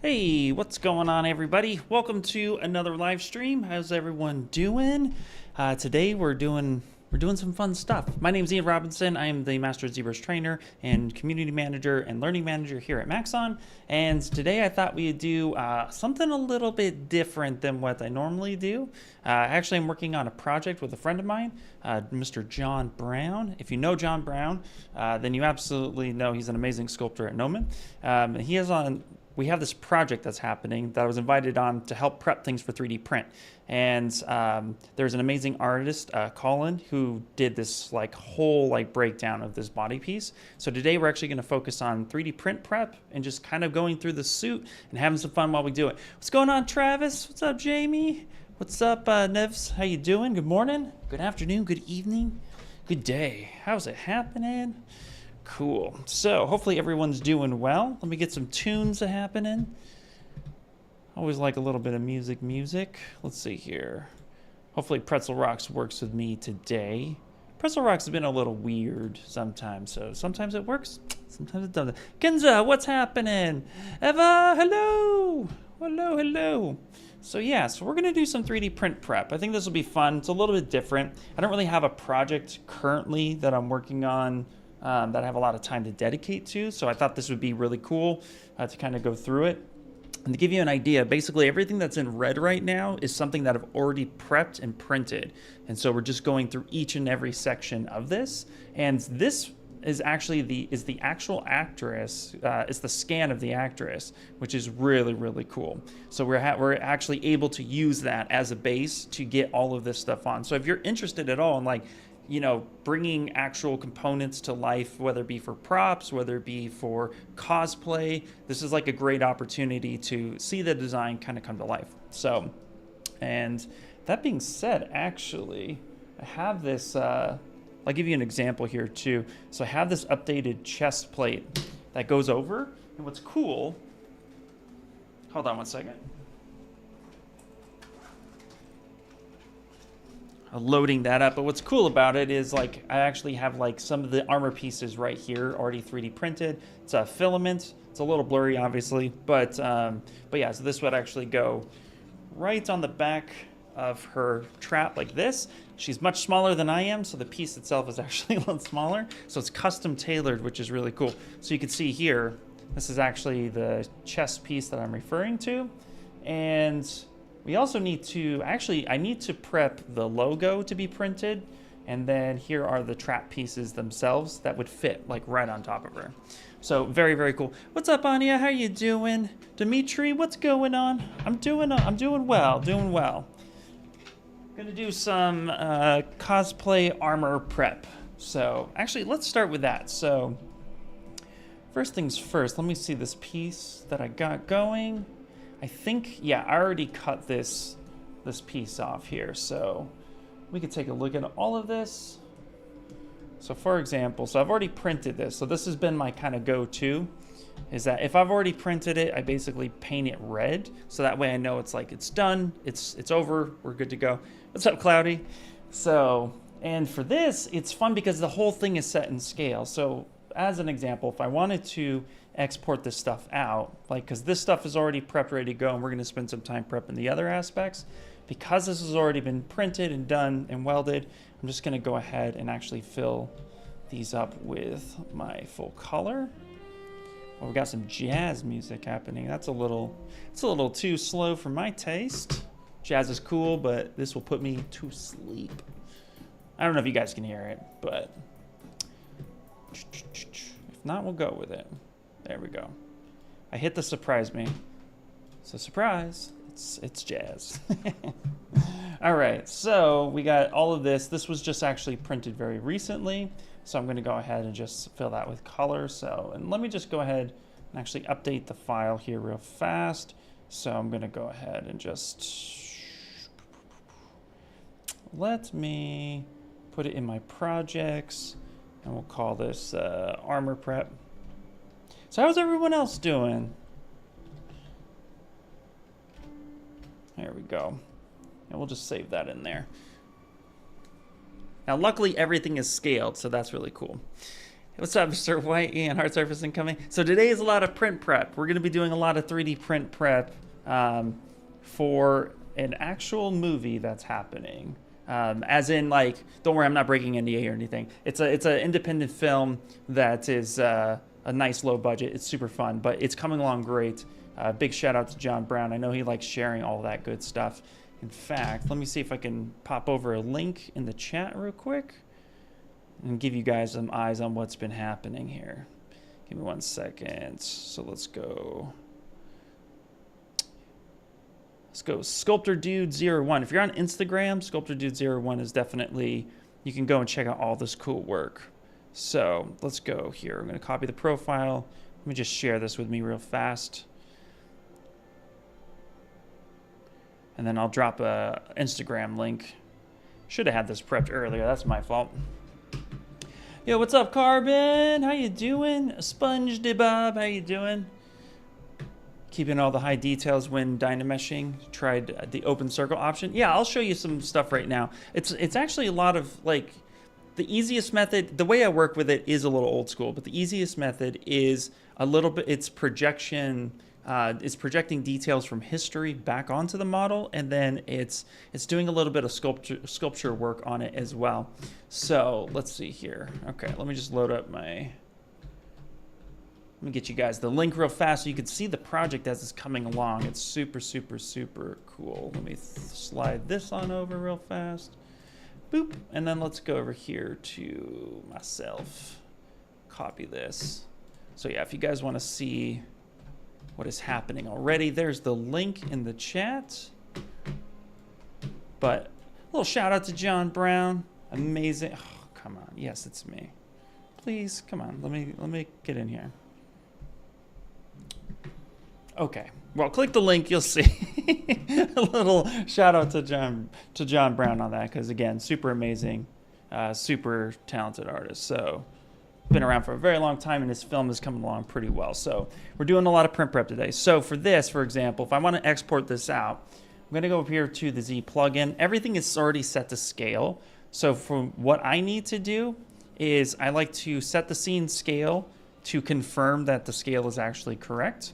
Hey, what's going on, everybody? Welcome to another live stream. How's everyone doing? Today we're doing some fun stuff. My name is Ian Robinson. I am the Master ZBrush trainer and community manager and learning manager here at Maxon. And today I thought we'd do something a little bit different than what I normally do. Actually, I'm working on a project with a friend of mine, Mr. John Brown. If you know John Brown, then you absolutely know he's an amazing sculptor at Noman. We have this project that's happening that I was invited on to help prep things for 3D print. And there's an amazing artist, Colin, who did this whole breakdown of this body piece. So today we're actually going to focus on 3D print prep and just kind of going through the suit and having some fun while we do it. What's going on, Travis? What's up, Jamie? What's up, Nevs? How you doing? Good morning, good afternoon, good evening, good day. How's it happening? Cool. So hopefully everyone's doing well. Let me get some tunes happening. Always like a little bit of music. Let's see here. Hopefully Pretzel Rocks works with me today. Pretzel Rocks has been a little weird sometimes, so sometimes it works, sometimes it doesn't. Kenza, what's happening? Eva, hello. Hello. So yeah, so we're gonna do some 3D print prep. I think this will be fun. It's a little bit different. I don't really have a project currently that I'm working on that I have a lot of time to dedicate to. So I thought this would be really cool to kind of go through it. And to give you an idea, basically everything that's in red right now is something that I've already prepped and printed. And so we're just going through each and every section of this. And this is actually the actual actress. It's the scan of the actress, which is really, really cool. So we're actually able to use that as a base to get all of this stuff on. So if you're interested at all in bringing actual components to life, whether it be for props, whether it be for cosplay, this is like a great opportunity to see the design kind of come to life. So, and that being said, actually, I have this, I'll give you an example here too. So I have this updated chest plate that goes over, and what's cool, hold on one second. Loading that up, but what's cool about it is I actually have some of the armor pieces right here already 3D printed. It's a filament. It's a little blurry, obviously, but yeah. So this would actually go right on the back of her trap like this. She's much smaller than I am, so the piece itself is actually a little smaller. So it's custom tailored, which is really cool. So you can see here, this is actually the chest piece that I'm referring to, and we also need to, I need to prep the logo to be printed, and then here are the trap pieces themselves that would fit right on top of her. So very, very cool. What's up, Anya? How you doing? Dimitri, what's going on? I'm doing well. Gonna do some cosplay armor prep. So actually, let's start with that. So first things first, let me see this piece that I got going. I think, yeah, I already cut this piece off here, so we could take a look at all of this. So for example, so I've already printed this, so this has been my kind of go-to, is that if I've already printed it, I basically paint it red, so that way I know it's it's done, it's over, we're good to go. What's up, Cloudy? So, and for this, it's fun because the whole thing is set in scale. So as an example, if I wanted to export this stuff out, because this stuff is already prepped, ready to go, and we're going to spend some time prepping the other aspects. Because this has already been printed and done and welded, I'm just going to go ahead and actually fill these up with my full color. Well, we got some jazz music happening. It's a little too slow for my taste. Jazz is cool, but this will put me to sleep. I don't know if you guys can hear it, but if not, we'll go with it. There we go. I hit the surprise me. So surprise, it's jazz. All right, so we got all of this. This was just actually printed very recently. So I'm gonna go ahead and just fill that with color. So, and let me just go ahead and actually update the file here real fast. So I'm gonna go ahead and just, let me put it in my projects, and we'll call this armor prep. So how's everyone else doing? There we go. And we'll just save that in there. Now, luckily, everything is scaled, so that's really cool. What's up, Mr. White? Ian, hard surface incoming. So today is a lot of print prep. We're going to be doing a lot of 3D print prep for an actual movie that's happening. As in, like, don't worry, I'm not breaking NDA or anything. It's an independent film that is a nice low budget. It's super fun, but it's coming along great. Big shout out to John Brown. I know he likes sharing all that good stuff. In fact, let me see if I can pop over a link in the chat real quick and give you guys some eyes on what's been happening here. Give me 1 second. So let's go. Let's go Sculptor Dude 01. If you're on Instagram, Sculptor Dude 01 is definitely, you can go and check out all this cool work. So let's go here. I'm going to copy the profile. Let me just share this with me real fast. And then I'll drop a Instagram link. Should have had this prepped earlier. That's my fault. Yo, what's up, Carbon? How you doing? Sponge de Bob, how you doing? Keeping all the high details when DynaMeshing. Tried the open circle option. Yeah, I'll show you some stuff right now. It's actually a lot of, like, the easiest method. The way I work with it is a little old school, but the easiest method is a little bit, it's projection. It's projecting details from history back onto the model, and then it's doing a little bit of sculpture work on it as well. So let's see here. Okay, let me just load up let me get you guys the link real fast so you can see the project as it's coming along. It's super, super, super cool. Let me slide this on over real fast. Boop. And then let's go over here to myself. Copy this. So yeah, if you guys want to see what is happening already, there's the link in the chat. But a little shout out to John Brown. Amazing. Oh, come on. Yes, it's me. Please, come on. Let me get in here. Okay. Well, click the link. You'll see a little shout out to John Brown on that, because again, super amazing, super talented artist. So been around for a very long time, and his film is coming along pretty well. So we're doing a lot of print prep today. So for this, for example, if I want to export this out, I'm going to go up here to the Z plugin. Everything is already set to scale. So for what I need to do is I like to set the scene scale to confirm that the scale is actually correct.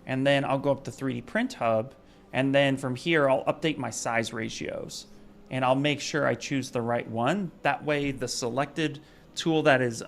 And then I'll go up to 3D Print Hub, and then from here I'll update my size ratios, and I'll make sure I choose the right one. That way the selected tool that is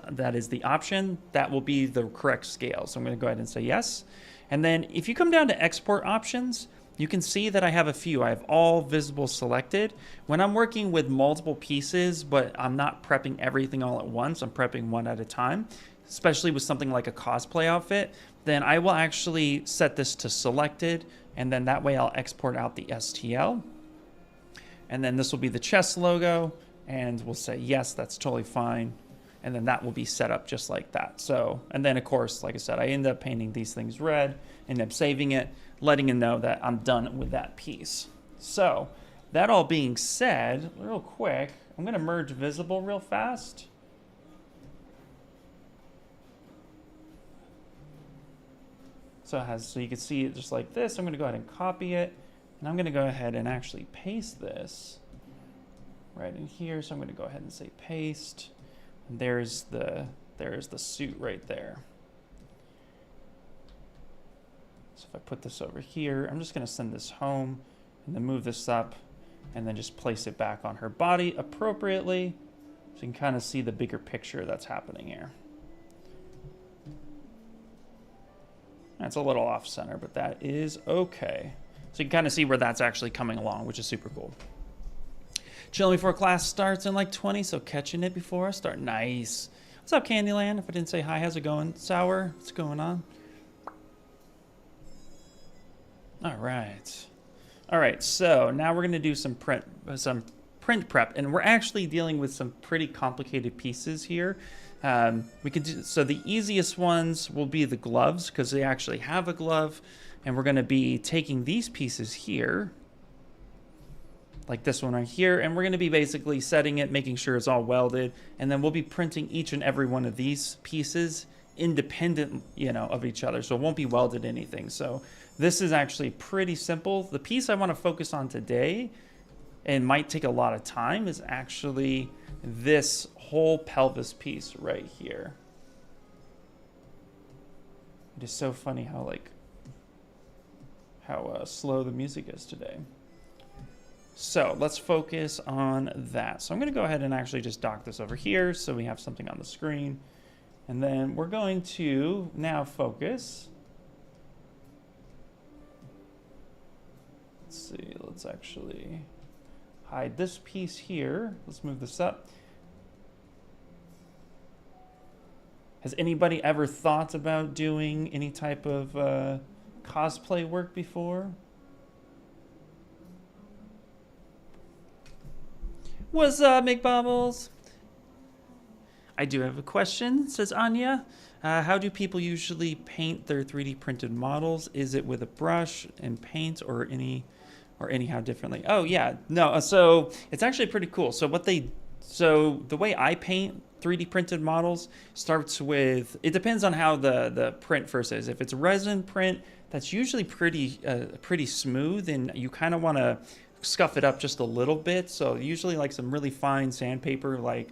the option, that will be the correct scale. So I'm going to go ahead and say yes. And then if you come down to export options, you can see that I have a few. I have all visible selected. When I'm working with multiple pieces, but I'm not prepping everything all at once, I'm prepping one at a time, especially with something like a cosplay outfit, then I will actually set this to selected, and then that way I'll export out the STL. And then this will be the chest logo, and we'll say yes, that's totally fine. And then that will be set up just like that. So, and then of course, like I said, I end up painting these things red, end up saving it, letting it know that I'm done with that piece. So that all being said, real quick, I'm gonna merge visible real fast. So you can see it just like this. I'm gonna go ahead and copy it, and I'm gonna go ahead and actually paste this right in here. So I'm gonna go ahead and say paste. There's the suit right there. So if I put this over here, I'm just going to send this home and then move this up and then just place it back on her body appropriately, so you can kind of see the bigger picture that's happening here. That's a little off center, but that is okay. So you can kind of see where that's actually coming along, which is super cool. Chilling before class starts in like 20, so catching it before I start. Nice. What's up, Candyland? If I didn't say hi, how's it going? Sour, what's going on? All right. All right, so now we're gonna do some print prep, and we're actually dealing with some pretty complicated pieces here. We could do, so the easiest ones will be the gloves, because they actually have a glove, and we're gonna be taking these pieces here, like this one right here, and we're going to be basically setting it, making sure it's all welded, and then we'll be printing each and every one of these pieces independent, of each other, so it won't be welded anything. So this is actually pretty simple. The piece I want to focus on today, and might take a lot of time, is actually this whole pelvis piece right here. It is so funny how slow the music is today. So let's focus on that. So I'm going to go ahead and actually just dock this over here so we have something on the screen. And then we're going to now focus. Let's see, let's actually hide this piece here. Let's move this up. Has anybody ever thought about doing any type of cosplay work before? What's up, McBobbles? I do have a question, says Anya. How do people usually paint their 3D printed models? Is it with a brush and paint or anyhow differently? Oh yeah, no, so it's actually pretty cool. So the way I paint 3D printed models starts with, it depends on how the print first is. If it's a resin print, that's usually pretty smooth, and you kind of want to scuff it up just a little bit. So usually like some really fine sandpaper, like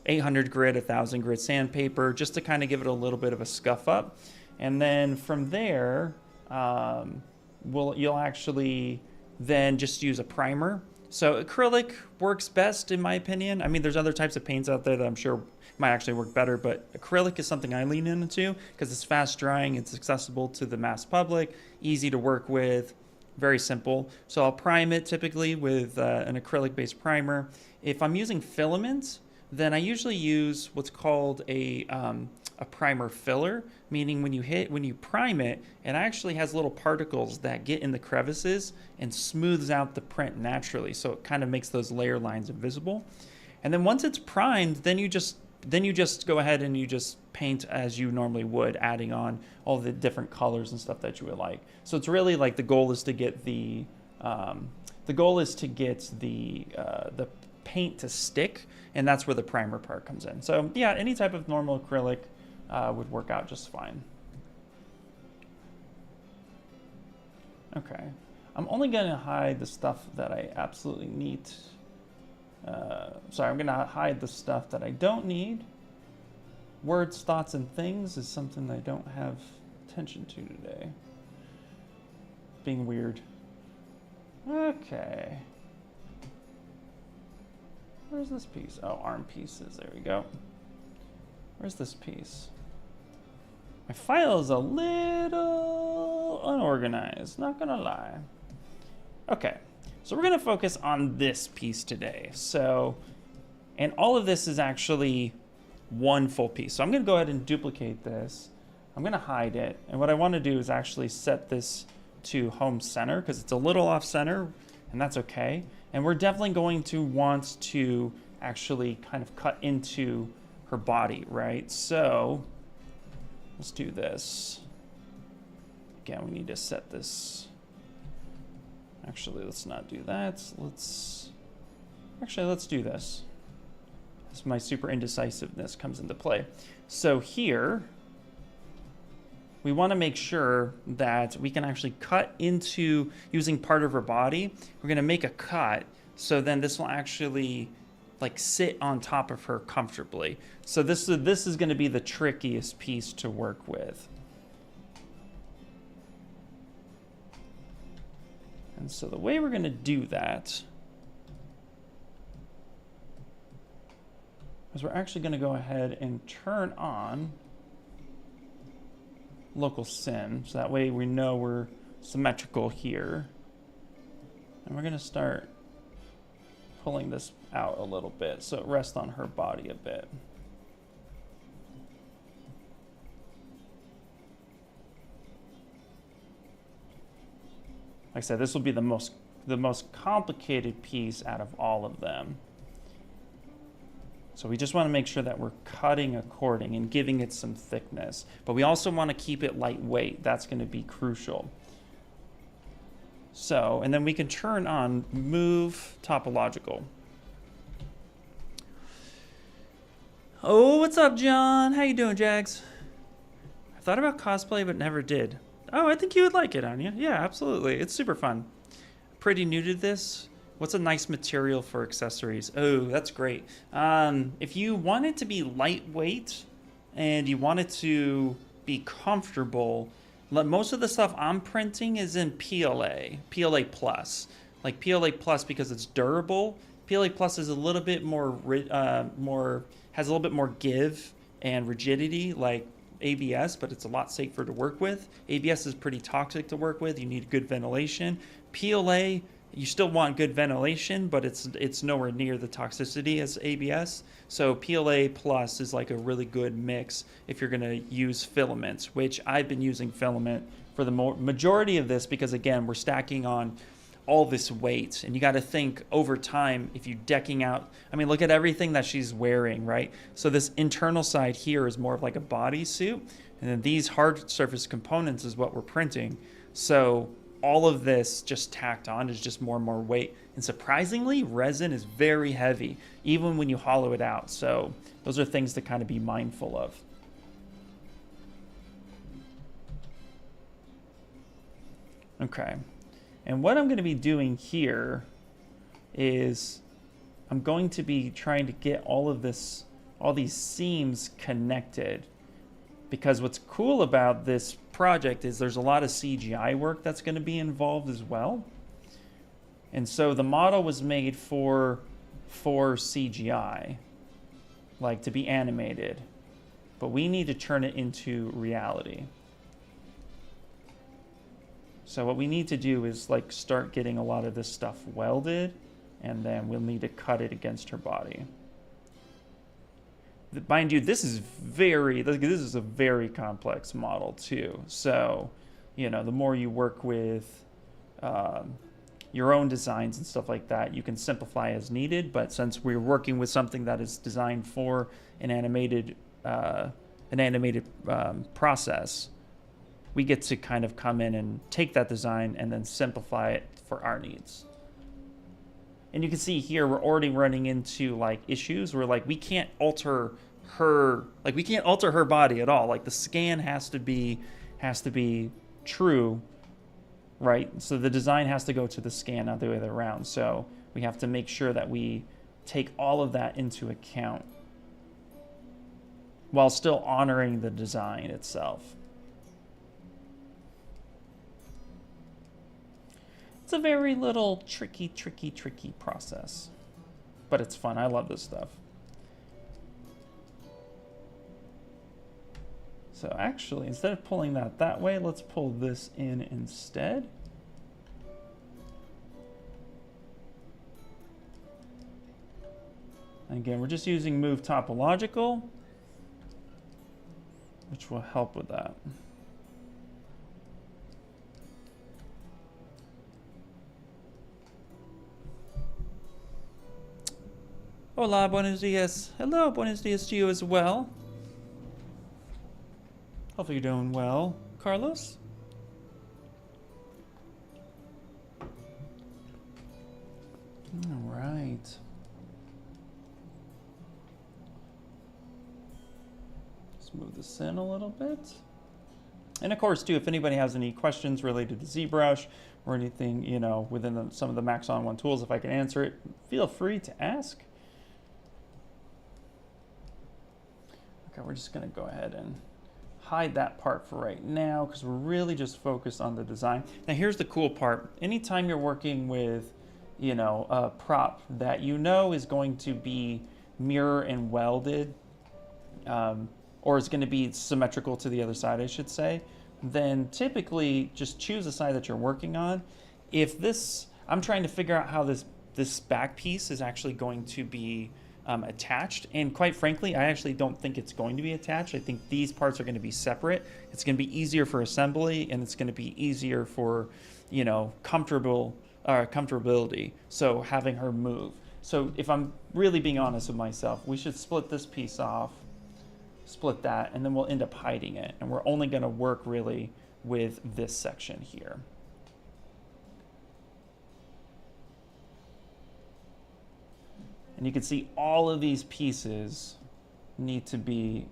800 grit, 1000 grit sandpaper, just to kind of give it a little bit of a scuff up. And then from there, you'll actually then just use a primer. So acrylic works best in my opinion. I mean, there's other types of paints out there that I'm sure might actually work better, but acrylic is something I lean into because it's fast drying, it's accessible to the mass public, easy to work with, very simple. So I'll prime it typically with an acrylic based primer. If I'm using filaments, then I usually use what's called a primer filler, meaning when you prime it, it actually has little particles that get in the crevices and smooths out the print naturally. So it kind of makes those layer lines invisible. And then once it's primed, then you just go ahead and you just paint as you normally would, adding on all the different colors and stuff that you would like. So it's really like the goal is to get the paint to stick, and that's where the primer part comes in. So yeah, any type of normal acrylic would work out just fine. Okay, I'm only gonna hide the stuff that I absolutely need. Sorry, I'm gonna hide the stuff that I don't need. Words, thoughts, and things is something I don't have attention to today. Being weird. Okay. Where's this piece? Oh, arm pieces. There we go. Where's this piece? My file is a little unorganized, not gonna lie. Okay, so we're gonna focus on this piece today. So, and all of this is actually one full piece. So I'm gonna go ahead and duplicate this. I'm gonna hide it. And what I wanna do is actually set this to home center because it's a little off center, and that's okay. And we're definitely going to want to actually kind of cut into her body, right? So let's do this. Again, we need to set this. Actually, let's not do that. Let's do this. As my super indecisiveness comes into play. So here, we want to make sure that we can actually cut into using part of her body. We're going to make a cut, so then this will actually like sit on top of her comfortably. So this is going to be the trickiest piece to work with. And so the way we're going to do that is we're actually going to go ahead and turn on local sim, so that way we know we're symmetrical here. And we're going to start pulling this out a little bit so it rests on her body a bit. Like I said, this will be the most complicated piece out of all of them. So we just want to make sure that we're cutting according and giving it some thickness. But we also want to keep it lightweight. That's going to be crucial. So, and then we can turn on Move Topological. Oh, what's up, John? How you doing, Jags? I thought about cosplay, but never did. Oh, I think you would like it, Anya. Yeah, absolutely. It's super fun. Pretty new to this. What's a nice material for accessories? Oh, that's great. If you want it to be lightweight and you want it to be comfortable. Most of the stuff I'm printing is in PLA Plus. Like PLA Plus because it's durable. PLA Plus is a little bit more, has a little bit more give and rigidity like ABS, but it's a lot safer to work with. ABS is pretty toxic to work with. You need good ventilation. PLA, you still want good ventilation, but it's nowhere near the toxicity as ABS. So PLA Plus is like a really good mix if you're gonna use filaments, which I've been using filament for the majority of this because again, we're stacking on all this weight, and you got to think over time if you decking out, I mean, look at everything that she's wearing, right? So this internal side here is more of like a bodysuit, and then these hard surface components is what we're printing. So all of this just tacked on is just more and more weight, and surprisingly resin is very heavy even when you hollow it out. So those are things to kind of be mindful of. Okay. And what I'm going to be doing here is I'm going to be trying to get all these seams connected, because what's cool about this project is there's a lot of CGI work that's going to be involved as well. And so the model was made for CGI, like to be animated, but we need to turn it into reality. So what we need to do is like start getting a lot of this stuff welded, and then we'll need to cut it against her body. Mind you, this is a very complex model too. So, you know, the more you work with your own designs and stuff like that, you can simplify as needed. But since we're working with something that is designed for an animated process, we get to kind of come in and take that design and then simplify it for our needs. And you can see here, we're already running into like issues where like we can't alter her body at all. Like the scan has to be true, right? So the design has to go to the scan, not the other way around. So we have to make sure that we take all of that into account while still honoring the design itself. It's a very little tricky process, but it's fun. I love this stuff. So actually, instead of pulling that way, let's pull this in instead. And again, we're just using move topological, which will help with that. Hola, buenos dias. Hello, buenos dias to you as well. Hopefully you're doing well, Carlos. All right. Let's move this in a little bit. And of course, too, if anybody has any questions related to ZBrush or anything, you know, within some of the Maxon One tools, if I can answer it, feel free to ask. Okay, we're just going to go ahead and hide that part for right now because we're really just focused on the design. Now, here's the cool part. Anytime you're working with, you know, a prop that you know is going to be mirror and welded, or is going to be symmetrical to the other side, I should say, then typically just choose the side that you're working on. If this, I'm trying to figure out how this back piece is actually going to be attached, and quite frankly, I actually don't think it's going to be attached. I think these parts are going to be separate. It's going to be easier for assembly, and it's going to be easier for, you know, comfortability. So having her move. So if I'm really being honest with myself, we should split this piece off, split that, and then we'll end up hiding it. And we're only going to work really with this section here. And you can see all of these pieces need to be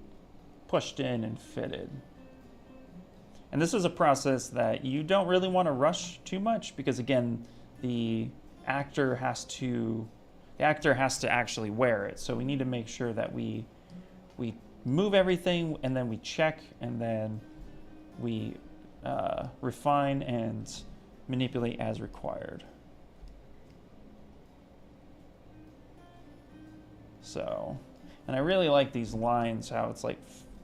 pushed in and fitted. And this is a process that you don't really want to rush too much because, again, the actor has to actually wear it. So we need to make sure that we move everything and then we check and then we refine and manipulate as required. So, and I really like these lines, how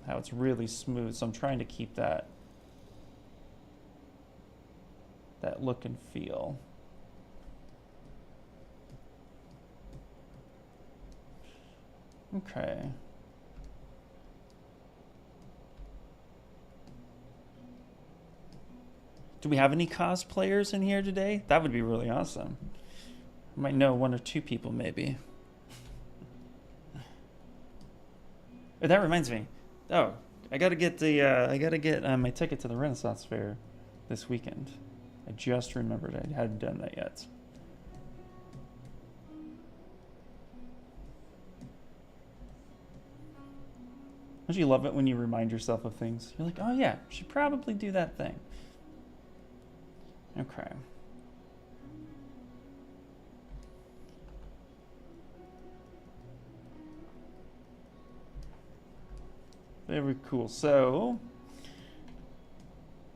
it's really smooth. So I'm trying to keep that look and feel. Okay. Do we have any cosplayers in here today? That would be really awesome. I might know 1 or 2 people maybe. Oh, that reminds me. Oh, I gotta get my ticket to the Renaissance Fair this weekend. I just remembered I hadn't done that yet. Don't you love it when you remind yourself of things? You're like, oh yeah, should probably do that thing. Okay. Very cool. So,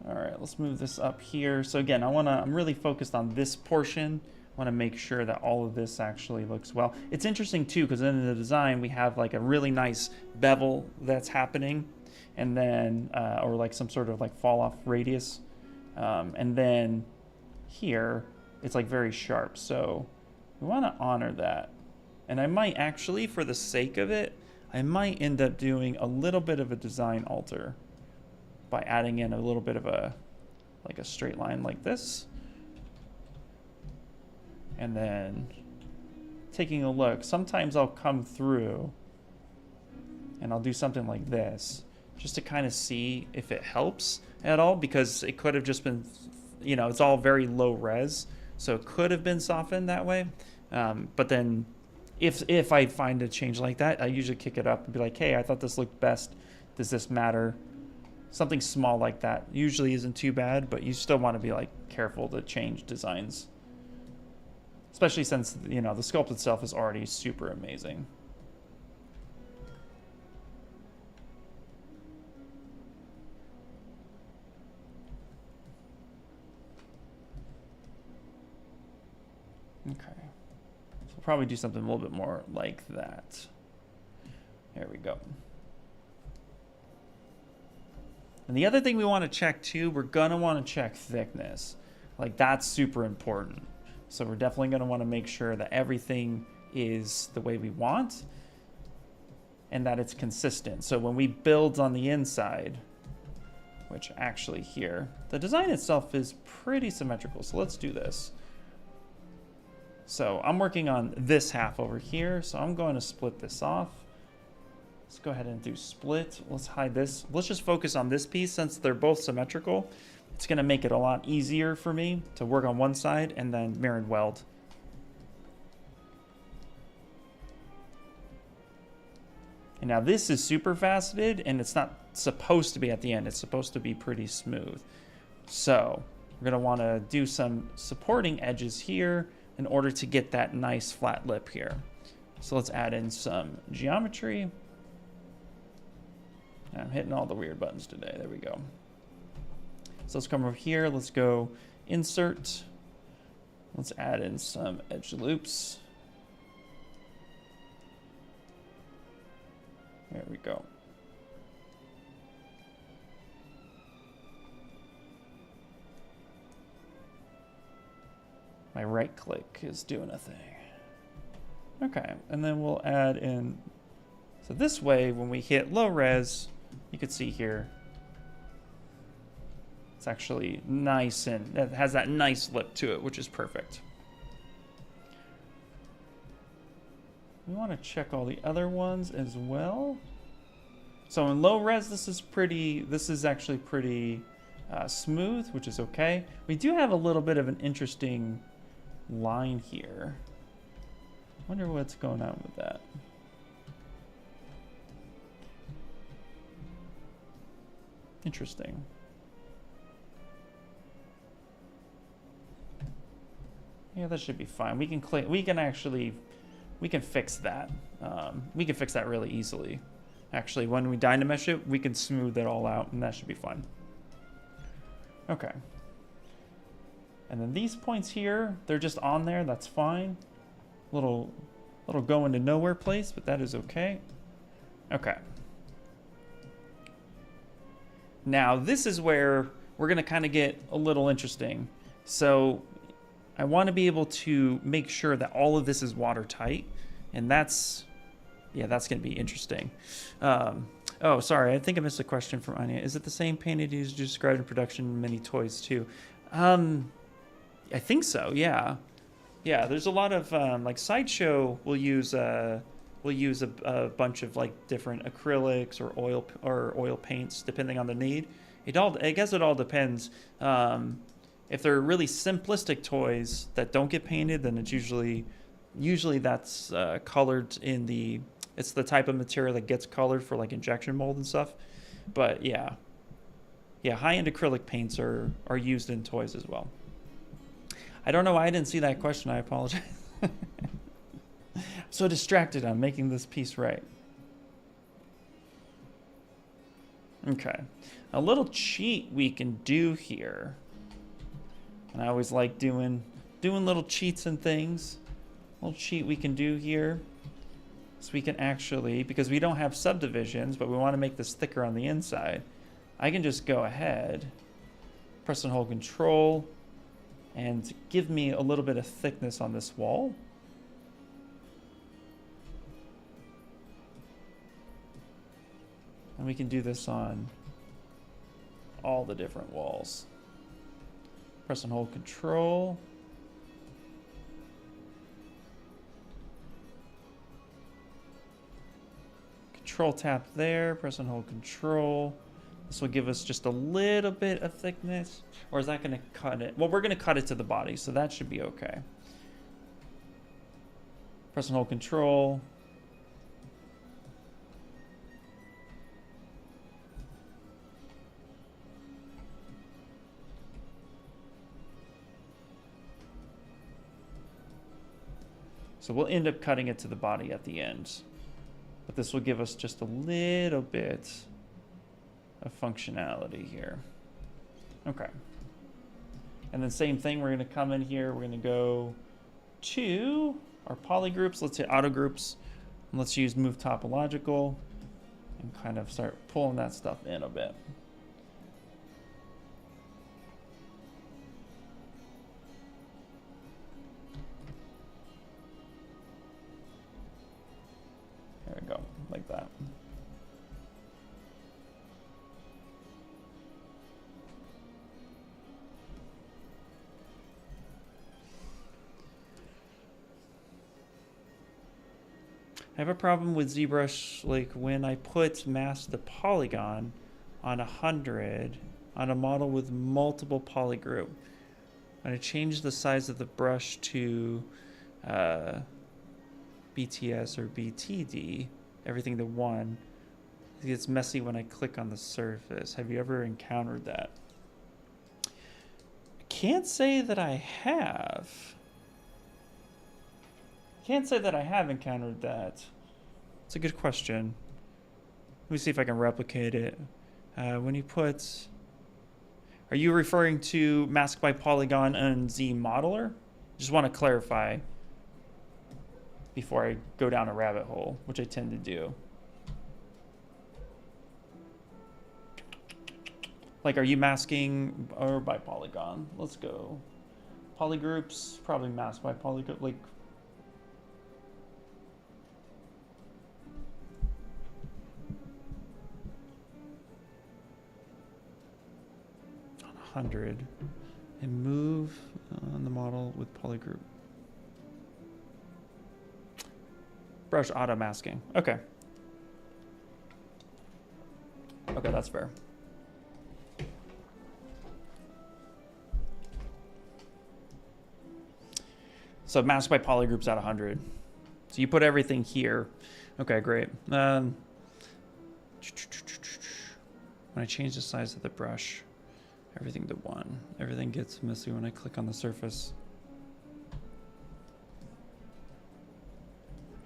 all right, let's move this up here. So again, I'm really focused on this portion. I want to make sure that all of this actually looks well. It's interesting too, because in the design, we have like a really nice bevel that's happening, and then, or like some sort of like fall off radius. And then here, it's like very sharp. So we want to honor that. And I might actually, for the sake of it, I might end up doing a little bit of a design alter by adding in a little bit of a straight line like this. And then taking a look, sometimes I'll come through and I'll do something like this just to kind of see if it helps at all, because it could have just been, you know, it's all very low res, so it could have been softened that way. But then if I find a change like that, I usually kick it up and be like, hey, I thought this looked best. Does this matter? Something small like that usually isn't too bad, but you still want to be like careful to change designs, especially since, you know, the sculpt itself is already super amazing. Okay, so we'll probably do something a little bit more like that. There we go. And the other thing we want to check too, we're gonna want to check thickness. Like, that's super important. So we're definitely gonna want to make sure that everything is the way we want and that it's consistent. So when we build on the inside, which actually here, the design itself is pretty symmetrical. So let's do this. So I'm working on this half over here. So I'm going to split this off. Let's go ahead and do split. Let's hide this. Let's just focus on this piece since they're both symmetrical. It's gonna make it a lot easier for me to work on one side and then mirror and weld. And now this is super faceted and it's not supposed to be at the end. It's supposed to be pretty smooth. So we're gonna wanna do some supporting edges here in order to get that nice flat lip here. So let's add in some geometry. I'm hitting all the weird buttons today. There we go. So let's come over here. Let's go insert. Let's add in some edge loops. There we go. My right click is doing a thing. Okay, and then we'll add in. So this way, when we hit low res, you can see here, it's actually nice and it has that nice lip to it, which is perfect. We want to check all the other ones as well. So in low res, this is actually pretty smooth, which is okay. We do have a little bit of an interesting line here. Wonder what's going on with that. Interesting. Yeah, that should be fine. We can fix that. We can fix that really easily. Actually, when we DynaMesh it, we can smooth it all out, and that should be fine. Okay. And then these points here, they're just on there. That's fine. Little go into nowhere place, but that is okay. Okay. Now, this is where we're going to kind of get a little interesting. So I want to be able to make sure that all of this is watertight. And that's, yeah, that's going to be interesting. Oh, sorry. I think I missed a question from Anya. Is it the same painted you described in production in many toys too? I think so. Yeah. Yeah. There's a lot of like Sideshow will use a bunch of like different acrylics or oil paints depending on the need. I guess it all depends. If they're really simplistic toys that don't get painted, then it's usually that's colored in the. It's the type of material that gets colored for like injection mold and stuff. But yeah, high-end acrylic paints are used in toys as well. I don't know why I didn't see that question. I apologize. I'm so distracted on making this piece right. Okay, a little cheat we can do here. And I always like doing little cheats and things. A little cheat we can do here. So we can actually, because we don't have subdivisions, but we want to make this thicker on the inside, I can just go ahead, press and hold Control, and give me a little bit of thickness on this wall. And we can do this on all the different walls. Press and hold Control. Control tap there, press and hold Control. This will give us just a little bit of thickness. Or is that going to cut it? Well, we're going to cut it to the body, so that should be okay. Press and hold Control. So we'll end up cutting it to the body at the end. But this will give us just a little bit of functionality here. Okay. And then same thing, we're going to come in here, we're going to go to our polygroups. Let's hit auto groups. And let's use move topological and kind of start pulling that stuff in a bit. There we go, like that. I have a problem with ZBrush, like when I put mask the polygon on 100 on a model with multiple polygroup. When I change the size of the brush to BTS or BTD, everything to 1, it gets messy when I click on the surface. Have you ever encountered that? I can't say that I have. Can't say that I have encountered that. It's a good question. Let me see if I can replicate it. When you put... Are you referring to mask by polygon and Z modeler? Just want to clarify before I go down a rabbit hole, which I tend to do. Like, are you masking or by polygon? Let's go. Polygroups, probably masked by polygon. Like, on 100 and move on the model with polygroup. Brush auto masking. Okay. Okay, that's fair. So mask by polygroups at 100. So you put everything here. Okay, great. When I change the size of the brush, everything to 1. Everything gets messy when I click on the surface.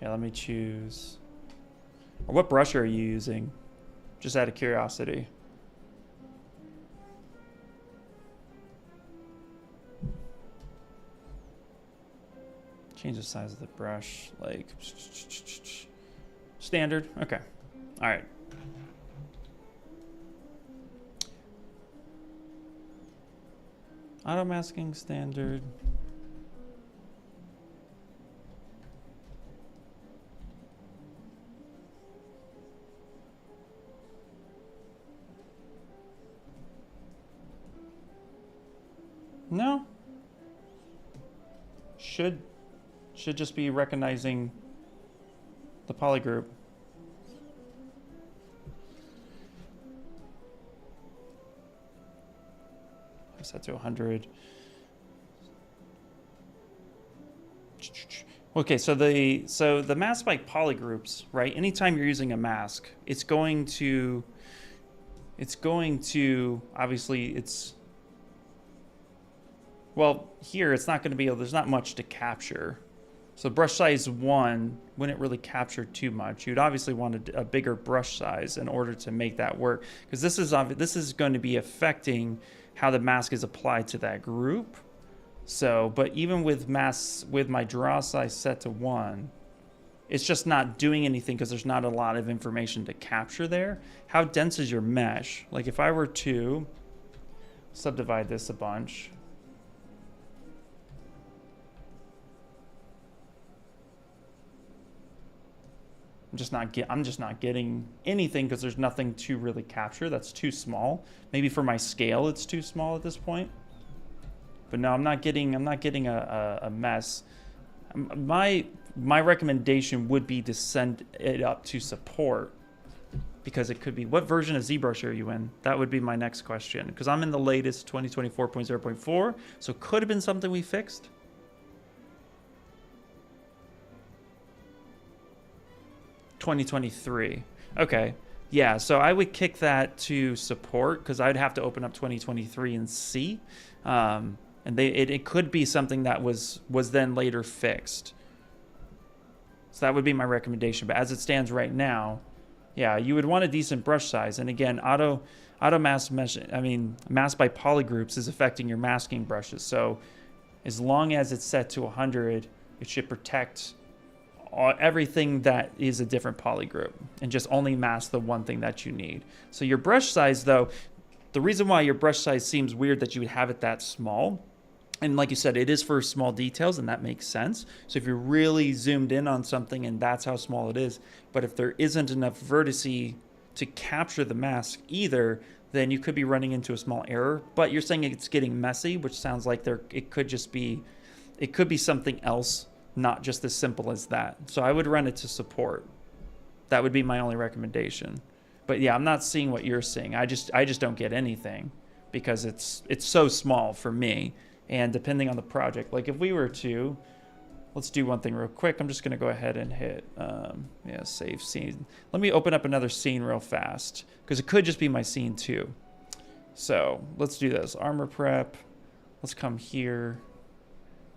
Yeah, let me choose. Or what brush are you using? Just out of curiosity. Change the size of the brush, like standard. Okay. All right. Auto masking standard. No. Should just be recognizing the poly group. Set to 100. Okay, so the mask by polygroups, right? Anytime you're using a mask, it's going to obviously well, here it's not going to be able, there's not much to capture. So brush size 1 wouldn't really capture too much. You'd obviously want a bigger brush size in order to make that work, because this is going to be affecting how the mask is applied to that group. So, but even with masks with my draw size set to 1, it's just not doing anything because there's not a lot of information to capture there. How dense is your mesh? Like if I were to subdivide this a bunch. I'm just not getting anything because there's nothing to really capture. That's too small. Maybe for my scale, it's too small at this point. But no, I'm not getting a mess. My recommendation would be to send it up to support, because it could be, what version of ZBrush are you in? That would be my next question, because I'm in the latest 2024.0.4, so it could have been something we fixed. .2023. Okay. Yeah, so I would kick that to support because I'd have to open up 2023 and see. And it could be something that was then later fixed. So that would be my recommendation. But as it stands right now, yeah, you would want a decent brush size. And again, auto mask mesh, mask by polygroups is affecting your masking brushes. So as long as it's set to 100, it should protect everything that is a different poly group and just only mask the one thing that you need. So your brush size, though, the reason why your brush size seems weird that you would have it that small, and like you said, it is for small details, and that makes sense. So if you're really zoomed in on something and that's how small it is, but if there isn't enough vertice to capture the mask either, then you could be running into a small error. But you're saying it's getting messy, which sounds like it could be something else, not just as simple as that. So I would run it to support. That would be my only recommendation. But yeah, I'm not seeing what you're seeing. I just don't get anything because it's so small for me. And depending on the project, like if we were to, let's do one thing real quick. I'm just gonna go ahead and hit, save scene. Let me open up another scene real fast because it could just be my scene too. So let's do this, armor prep. Let's come here.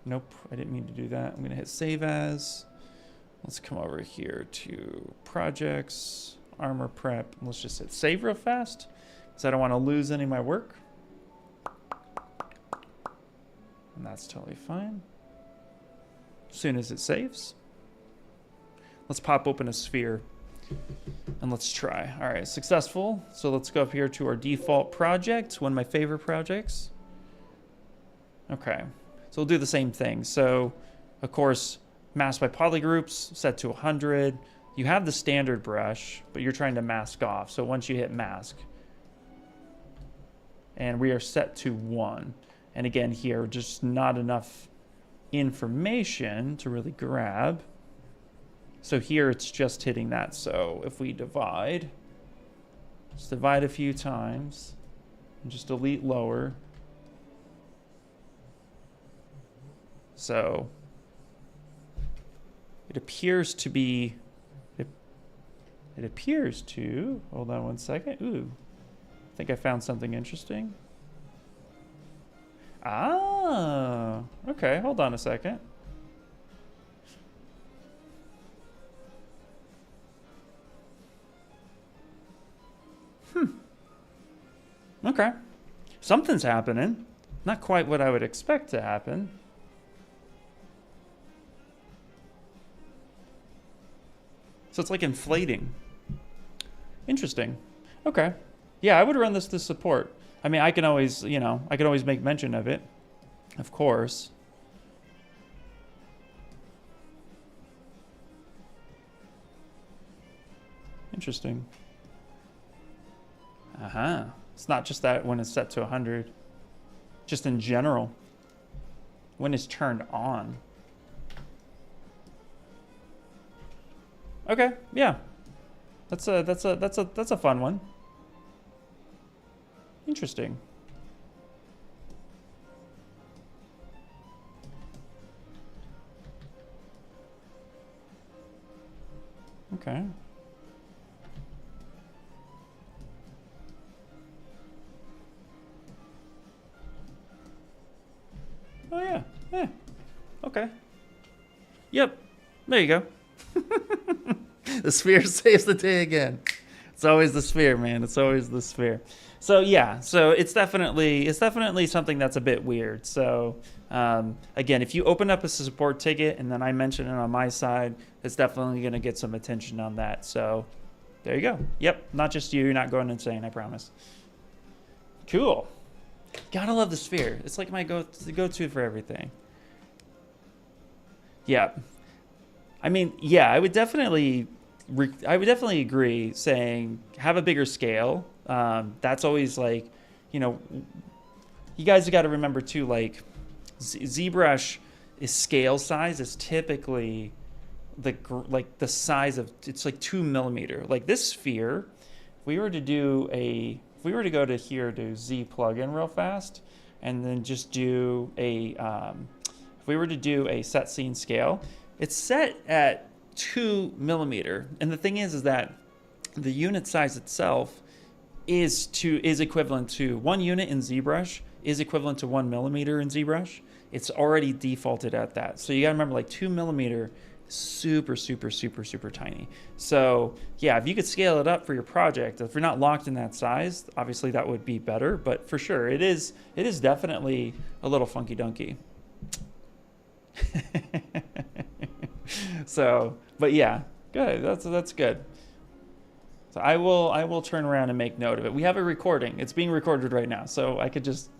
Nope, I didn't mean to do that. I'm gonna hit save as. Let's come over here to projects, armor prep. Let's just hit save real fast because I don't want to lose any of my work. And that's totally fine. As soon as it saves, let's pop open a sphere and let's try. All right, successful. So let's go up here to our default project, one of my favorite projects. Okay. So we'll do the same thing. So, of course, mask by polygroups set to 100. You have the standard brush, but you're trying to mask off. So once you hit mask, and we are set to 1. And again, here, just not enough information to really grab. So here, it's just hitting that. So if we divide, let's divide a few times, and just delete lower. So it appears to be, it appears to, hold on one second. Ooh, I think I found something interesting. Ah, okay, hold on a second. Okay, something's happening. Not quite what I would expect to happen. So it's like inflating. Interesting. Okay. Yeah, I would run this to support. I mean, I can always, you know, I can always make mention of it, of course. Interesting. Uh-huh. It's not just that when it's set to 100. Just in general. When it's turned on. Okay, yeah. That's a fun one. Interesting. Okay. Oh yeah. Yeah. Okay. Yep. There you go. The sphere saves the day again. It's always the sphere, man. It's always the sphere. So yeah, so it's definitely something that's a bit weird. So again, if you open up a support ticket and then I mention it on my side, it's definitely going to get some attention on that. So there you go. Yep, not just you. You're not going insane, I promise. Cool. Gotta love the sphere. It's like my go-to for everything. Yeah. I mean, yeah, I would definitely agree saying have a bigger scale. That's always like, you know, you guys have got to remember too, like ZBrush is scale size is typically the size of, it's like 2 millimeter. Like this sphere, if we were to go to here, do Z plugin real fast, and then just do a, if we were to do a set scene scale, it's set at 2 millimeter. And the thing is that the unit size itself is equivalent to 1 unit in ZBrush is equivalent to 1 millimeter in ZBrush. It's already defaulted at that. So you gotta remember, like 2 millimeter, super tiny. So yeah, if you could scale it up for your project, if you're not locked in that size, obviously that would be better, but for sure it is definitely a little funky dunky. So, but yeah, good. That's good. So I will turn around and make note of it. We have a recording. It's being recorded right now, so I could just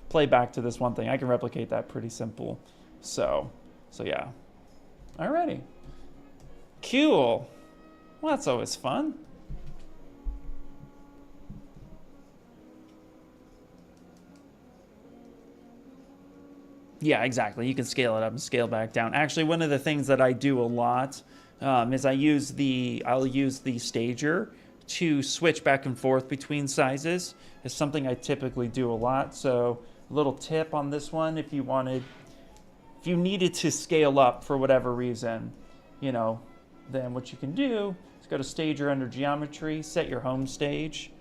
play back to this one thing. I can replicate that pretty simple. So yeah. Alrighty. Cool. Well, that's always fun. Yeah, exactly. You can scale it up and scale back down. Actually, one of the things that I do a lot is I'll use the stager to switch back and forth between sizes. It's something I typically do a lot. So a little tip on this one, if you needed to scale up for whatever reason, you know, then what you can do is go to stager under geometry, set your home stage,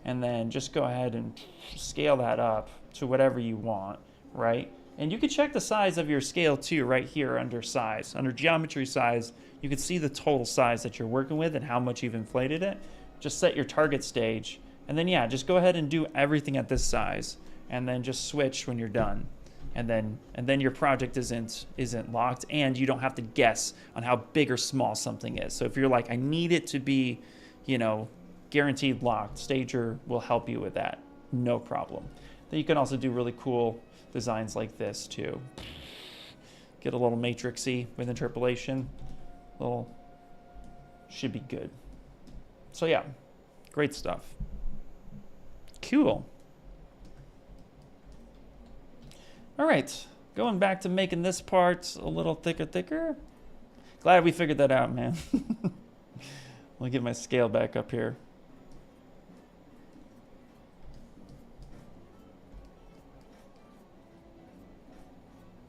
and then just go ahead and scale that up to whatever you want, right? And you can check the size of your scale too right here under size. Under geometry size, you can see the total size that you're working with and how much you've inflated it. Just set your target stage, and then yeah, just go ahead and do everything at this size, and then just switch when you're done. And then your project isn't locked, and you don't have to guess on how big or small something is. So if you're like, I need it to be, you know, guaranteed locked, Stager will help you with that, no problem. Then you can also do really cool designs like this too. Get a little matrixy with interpolation, should be good. So yeah, great stuff. Cool. All right, going back to making this part a little thicker. Glad we figured that out, man. Let me get my scale back up here.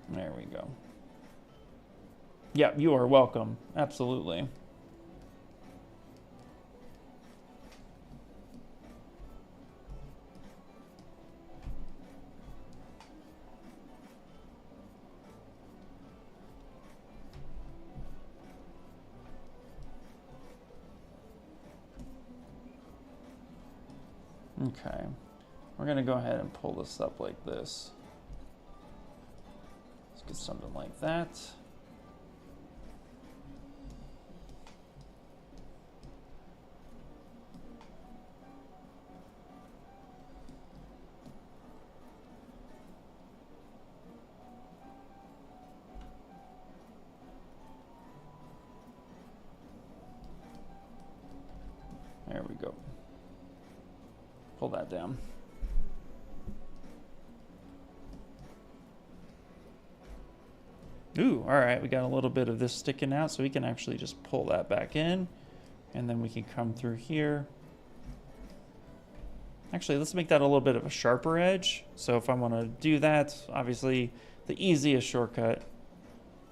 There we go. Yeah, you are welcome. Absolutely. Okay, we're gonna go ahead and pull this up like this. Let's get something like that. pull that down. Ooh, all right, we got a little bit of this sticking out, so we can actually just pull that back in, and then we can come through here. Actually, let's make that a little bit of a sharper edge. So if I want to do that, obviously the easiest shortcut,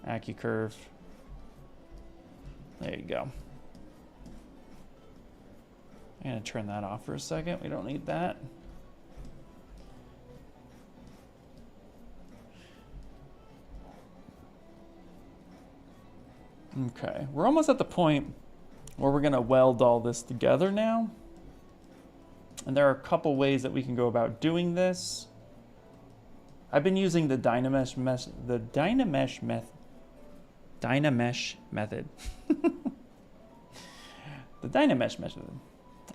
AccuCurve. There you go. I'm going to turn that off for a second. We don't need that. Okay, we're almost at the point where we're going to weld all this together now. And there are a couple ways that we can go about doing this. I've been using the DynaMesh method. The DynaMesh method.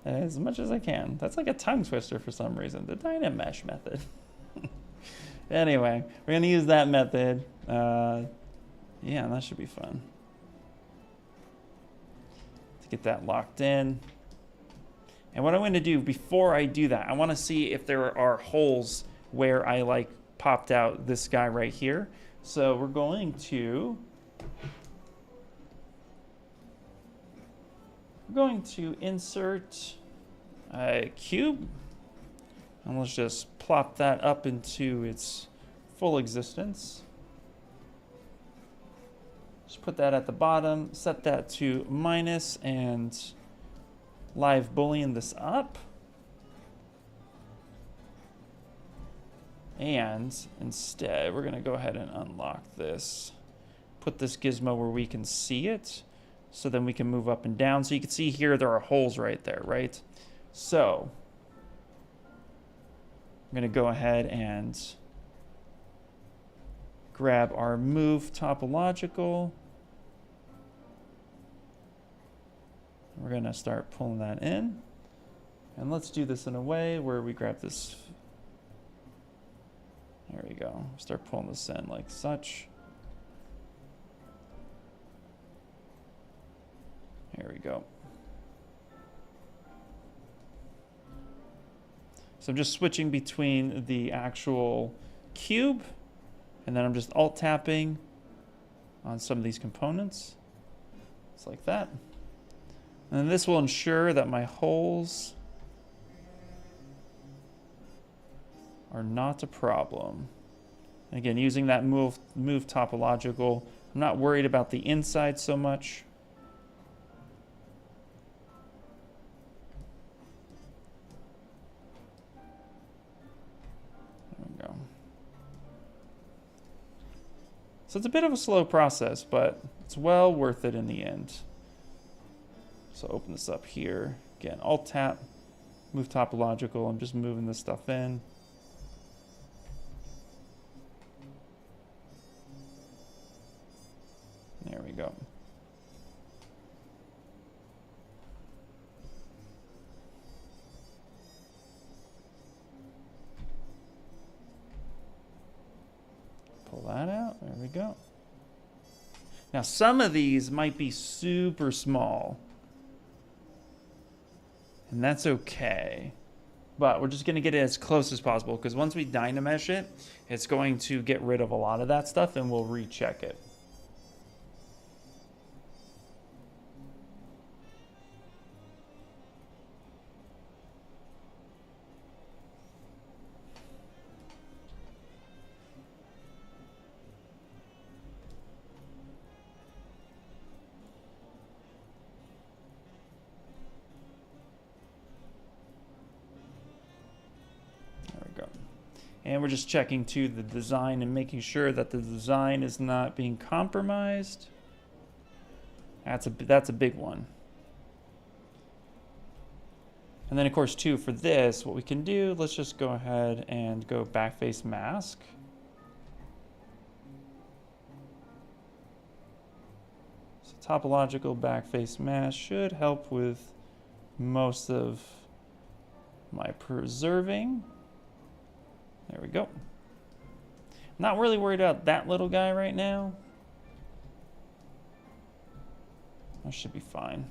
As much as I can. That's like a tongue twister for some reason. The DynaMesh method. Anyway, we're going to use that method. Yeah, that should be fun. To get that locked in. And what I'm going to do before I do that, I want to see if there are holes where I like popped out this guy right here. So we're going to insert a cube, and let's just plop that up into its full existence. Just put that at the bottom, set that to minus, and live boolean this up. And instead, we're going to go ahead and unlock this. Put this gizmo where we can see it. So then we can move up and down. So you can see here there are holes right there, right? So I'm going to go ahead and grab our move topological. We're going to start pulling that in. And let's do this in a way where we grab this. There we go. Start pulling this in like such. There we go. So I'm just switching between the actual cube, and then I'm just alt tapping on some of these components. Just like that. And then this will ensure that my holes are not a problem. And again, using that move topological, I'm not worried about the inside so much. There we go. So it's a bit of a slow process, but it's well worth it in the end. So open this up here. Again, alt tap, move topological. I'm just moving this stuff in. There we go. Pull that out. There we go. Now, some of these might be super small, and that's okay. But we're just going to get it as close as possible, because once we DynaMesh it, it's going to get rid of a lot of that stuff, and we'll recheck it. And we're just checking to the design and making sure that the design is not being compromised. That's a big one. And then of course too, for this, what we can do, let's just go ahead and go backface mask. So topological backface mask should help with most of my preserving. There we go. I'm not really worried about that little guy right now. That should be fine.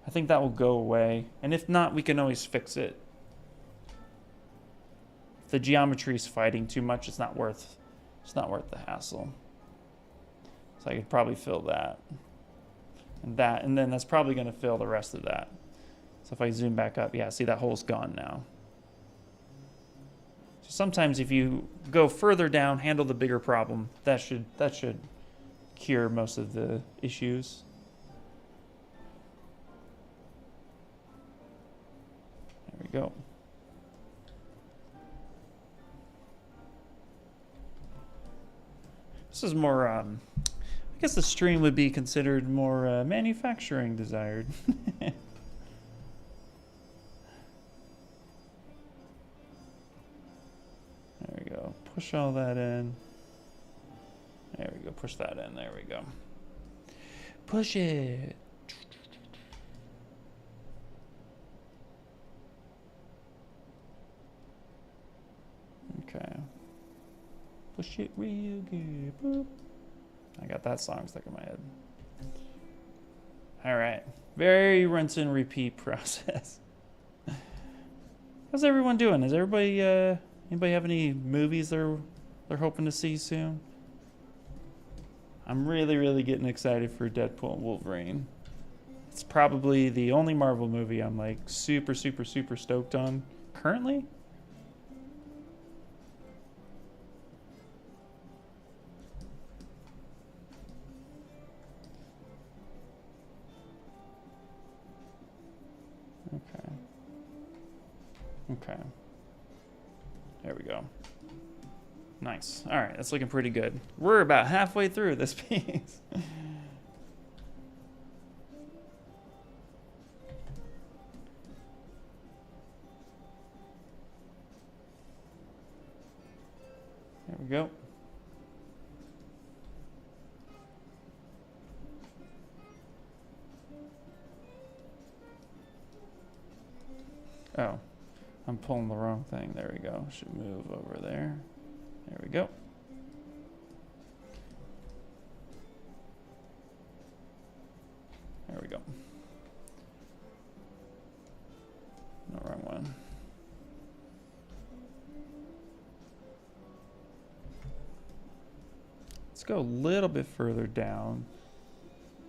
I think that will go away. And if not, we can always fix it the geometry is fighting too much, it's not worth the hassle. So I could probably fill that, and then that's probably going to fill the rest of that. So if I zoom back up, yeah, see that hole's gone now. So sometimes if you go further down, handle the bigger problem, that should cure most of the issues. There we go. This is more, I guess the stream would be considered more manufacturing desired. There we go. Push all that in. There we go. Push that in. There we go. Push it. Okay. Push it real good. Boop. I got that song stuck in my head. All right. Very rinse and repeat process. How's everyone doing? Is everybody, anybody have any movies they're hoping to see soon? I'm really getting excited for Deadpool and Wolverine. It's probably the only Marvel movie I'm like super stoked on currently. Okay. There we go. Nice. All right, that's looking pretty good. We're about halfway through this piece. There we go. Oh. I'm pulling the wrong thing. There we go. Should move over there. There we go. There we go. No, wrong one. Let's go a little bit further down.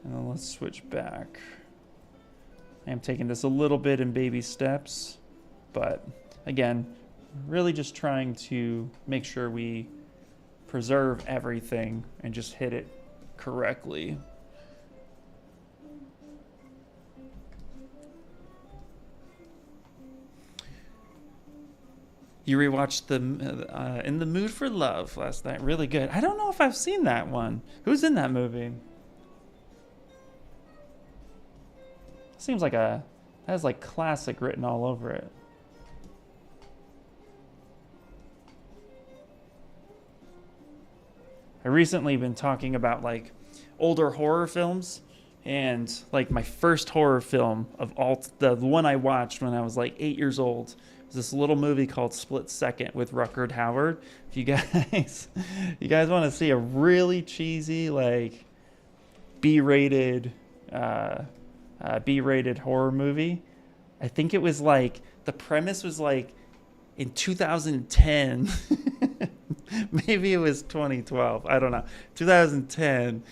And then let's switch back. I am taking this a little bit in baby steps. But again, really just trying to make sure we preserve everything and just hit it correctly. You rewatched the In the Mood for Love last night. Really good. I don't know if I've seen that one. Who's in that movie? Seems like it has like classic written all over it. I recently been talking about like older horror films, and like my first horror film of all, the one I watched when I was like 8 years old, was this little movie called Split Second with Rutger Hauer. If you guys want to see a really cheesy like B-rated horror movie, I think it was like the premise was like in 2010. Maybe it was 2012. I don't know. 2010,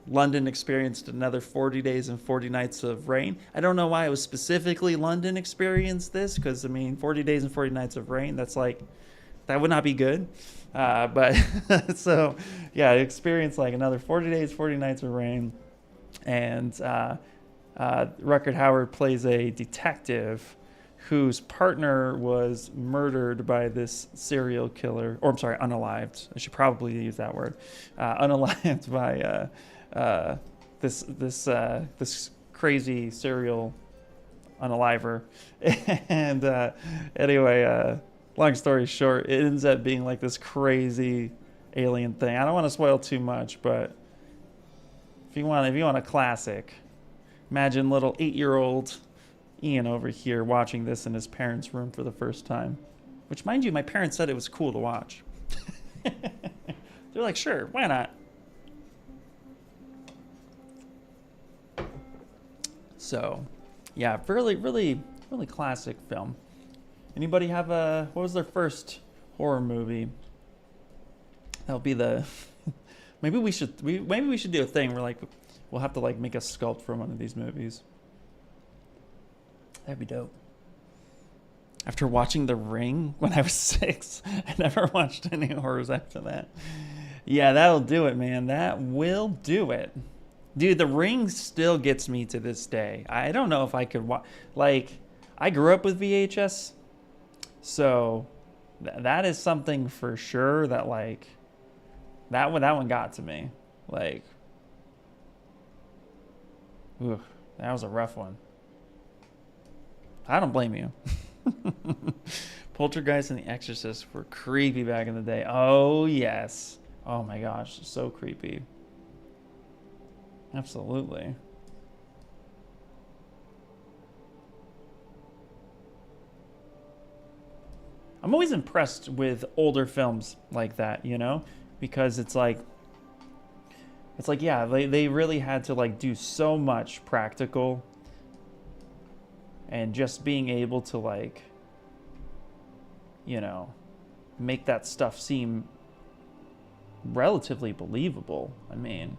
London experienced another 40 days and 40 nights of rain. I don't know why it was specifically London experienced this, because, I mean, 40 days and 40 nights of rain, that's like, that would not be good. But so, yeah, I experienced like another 40 days, 40 nights of rain. And Rutger Hauer plays a detective whose partner was murdered by this serial killer, or I'm sorry, unalived. I should probably use that word. Unalived by this crazy serial unaliver. And anyway, long story short, it ends up being like this crazy alien thing. I don't want to spoil too much, but if you want a classic, imagine little 8-year-old Ian over here watching this in his parents' room for the first time. Which, mind you, my parents said it was cool to watch. They're like, sure, why not? So, yeah, really classic film. Anybody have a, what was their first horror movie? That'll be the, maybe we should do a thing where like, we'll have to like make a sculpt from one of these movies. That'd be dope. After watching The Ring when I was 6, I never watched any horrors after that. Yeah, that'll do it, man. That will do it. Dude, The Ring still gets me to this day. I don't know if I could watch, like, I grew up with VHS, so that is something for sure that, like, that one got to me. Like, ooh, that was a rough one. I don't blame you. Poltergeist and The Exorcist were creepy back in the day. Oh, yes. Oh, my gosh. So creepy. Absolutely. I'm always impressed with older films like that, you know? Because it's like, yeah, they really had to, like, do so much practical. And just being able to, like, you know, make that stuff seem relatively believable. I mean,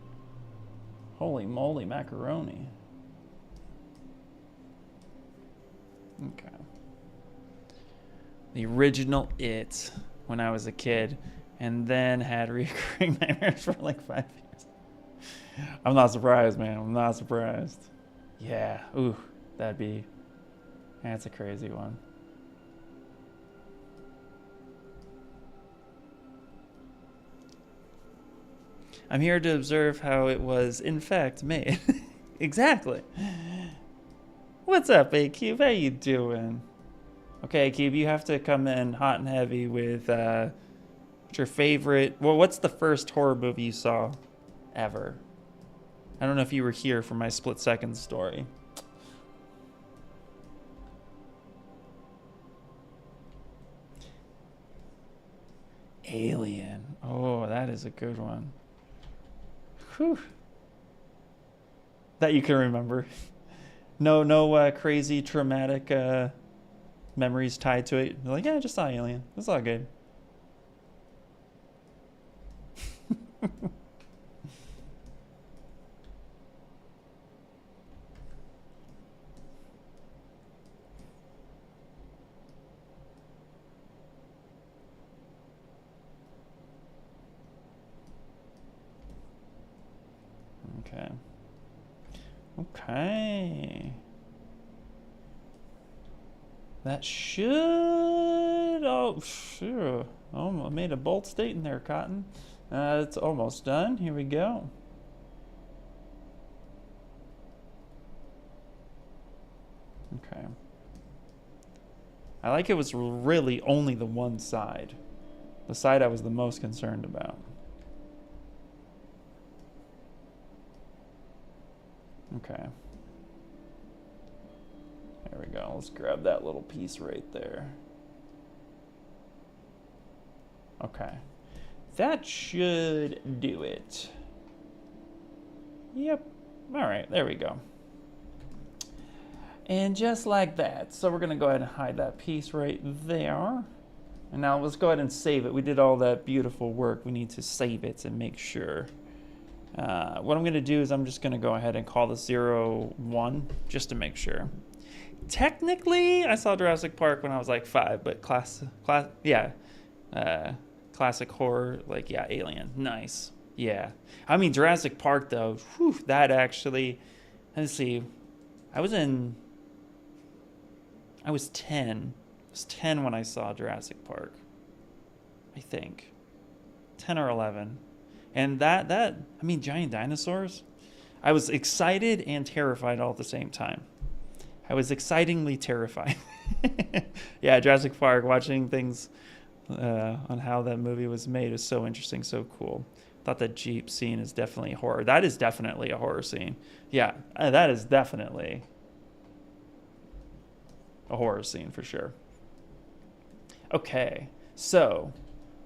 holy moly macaroni. Okay. The original It when I was a kid, and then had recurring nightmares for like 5 years. I'm not surprised, man. I'm not surprised. Yeah. Ooh, that's a crazy one. I'm here to observe how it was, in fact, made. Exactly. What's up, A-Cube? How you doing? Okay, Cube, you have to come in hot and heavy with what's your favorite... Well, what's the first horror movie you saw ever? I don't know if you were here for my split-second story. Alien. Oh, that is a good one. Whew. That you can remember. No crazy traumatic memories tied to it. You're like, yeah, I just saw Alien. It's all good. Okay. Okay. That should... Oh, sure. Oh, I made a bold statement there, Cotton. It's almost done. Here we go. Okay. I like it was really only the one side. The side I was the most concerned about. Okay. There we go. Let's grab that little piece right there. Okay. That should do it. Yep. All right. There we go. And just like that. So we're going to go ahead and hide that piece right there. And now let's go ahead and save it. We did all that beautiful work. We need to save it and make sure. What I'm going to do is I'm just going to go ahead and call this 01 just to make sure. Technically, I saw Jurassic Park when I was like 5, but classic horror, like, yeah, Alien. Nice. Yeah. I mean, Jurassic Park, though, whew, that actually, let's see. I was 10. I was 10 when I saw Jurassic Park. I think. 10 or 11. And I mean, giant dinosaurs. I was excited and terrified all at the same time. I was excitingly terrified. Yeah, Jurassic Park, watching things on how that movie was made is so interesting, so cool. Thought that Jeep scene is definitely horror. That is definitely a horror scene. Yeah, that is definitely a horror scene for sure. Okay, so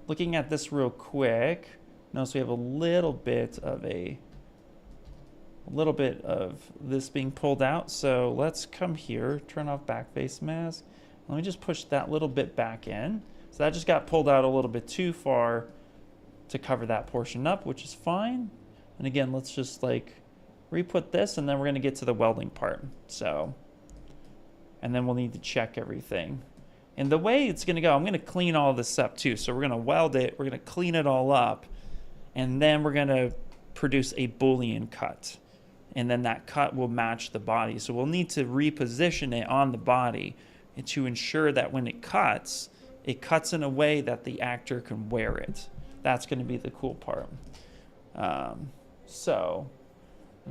looking at this real quick, notice we have a little bit of this being pulled out. So let's come here, turn off backface mask. Let me just push that little bit back in. So that just got pulled out a little bit too far to cover that portion up, which is fine. And again, let's just like re-put this, and then we're gonna get to the welding part. So, and then we'll need to check everything. And the way it's gonna go, I'm gonna clean all this up too. So we're gonna weld it, we're gonna clean it all up, and then we're gonna produce a Boolean cut. And then that cut will match the body. So we'll need to reposition it on the body and to ensure that when it cuts in a way that the actor can wear it. That's gonna be the cool part. And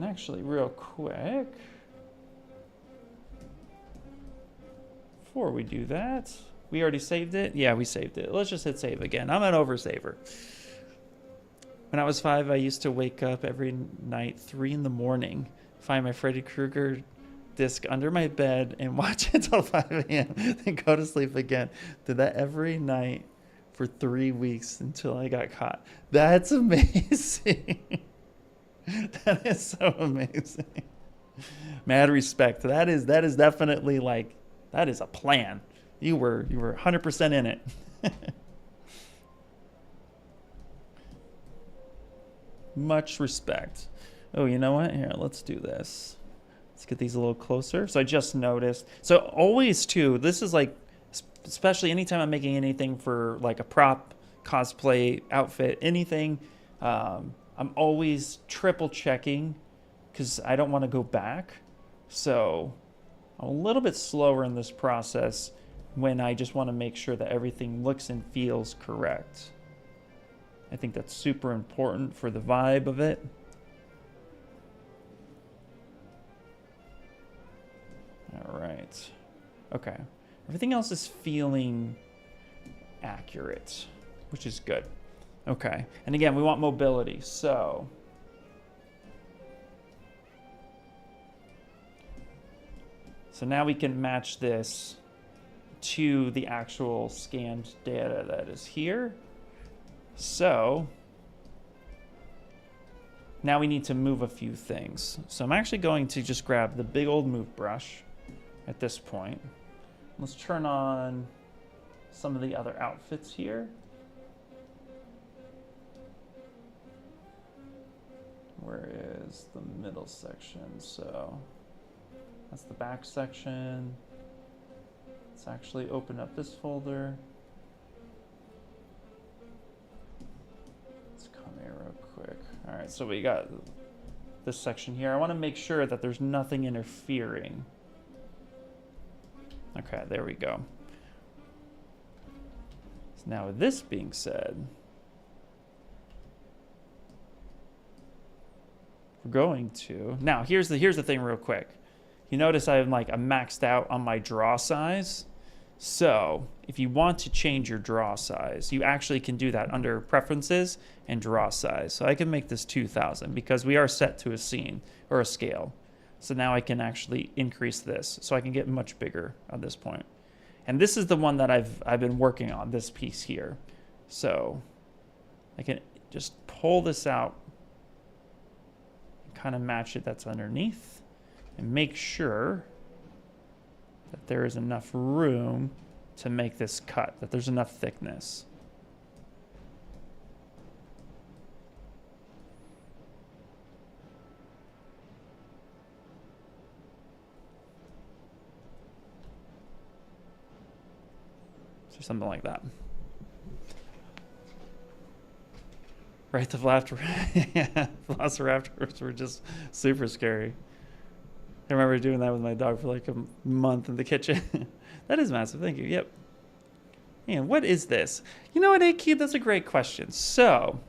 actually real quick, before we do that, we already saved it? Yeah, we saved it. Let's just hit save again. I'm an oversaver. When I was 5, I used to wake up every night, 3 in the morning, find my Freddy Krueger disc under my bed and watch it till 5 a.m. then go to sleep again. Did that every night for 3 weeks until I got caught. That's amazing. That is so amazing. Mad respect. That is definitely like, that is a plan. You were 100% in it. Much respect. Oh, you know what? Here, let's do this. Let's get these a little closer. So I just noticed. So always too, this is like, especially anytime I'm making anything for like a prop, cosplay, outfit, anything, I'm always triple checking because I don't want to go back. So I'm a little bit slower in this process when I just want to make sure that everything looks and feels correct. I think that's super important for the vibe of it. All right. Okay. Everything else is feeling accurate, which is good. Okay. And again, we want mobility. So now we can match this to the actual scanned data that is here. So now we need to move a few things. So I'm actually going to just grab the big old move brush at this point. Let's turn on some of the other outfits here. Where is the middle section? So that's the back section. Let's actually open up this folder. Let's come here real quick. All right, so we got this section here. I want to make sure that there's nothing interfering. Okay, there we go. So now with this being said, we're going to, now here's the thing real quick. You notice I'm maxed out on my draw size. So if you want to change your draw size, you actually can do that under preferences and draw size. So I can make this 2000 because we are set to a scene or a scale. So now I can actually increase this so I can get much bigger at this point. And this is the one that I've been working on, this piece here. So I can just pull this out and kind of match it that's underneath and make sure that there is enough room to make this cut, that there's enough thickness. So something like that. Right, the velociraptors were just super scary. I remember doing that with my dog for like a month in the kitchen. That is massive. Thank you. Yep. And what is this? You know what, A-Cube? That's a great question. So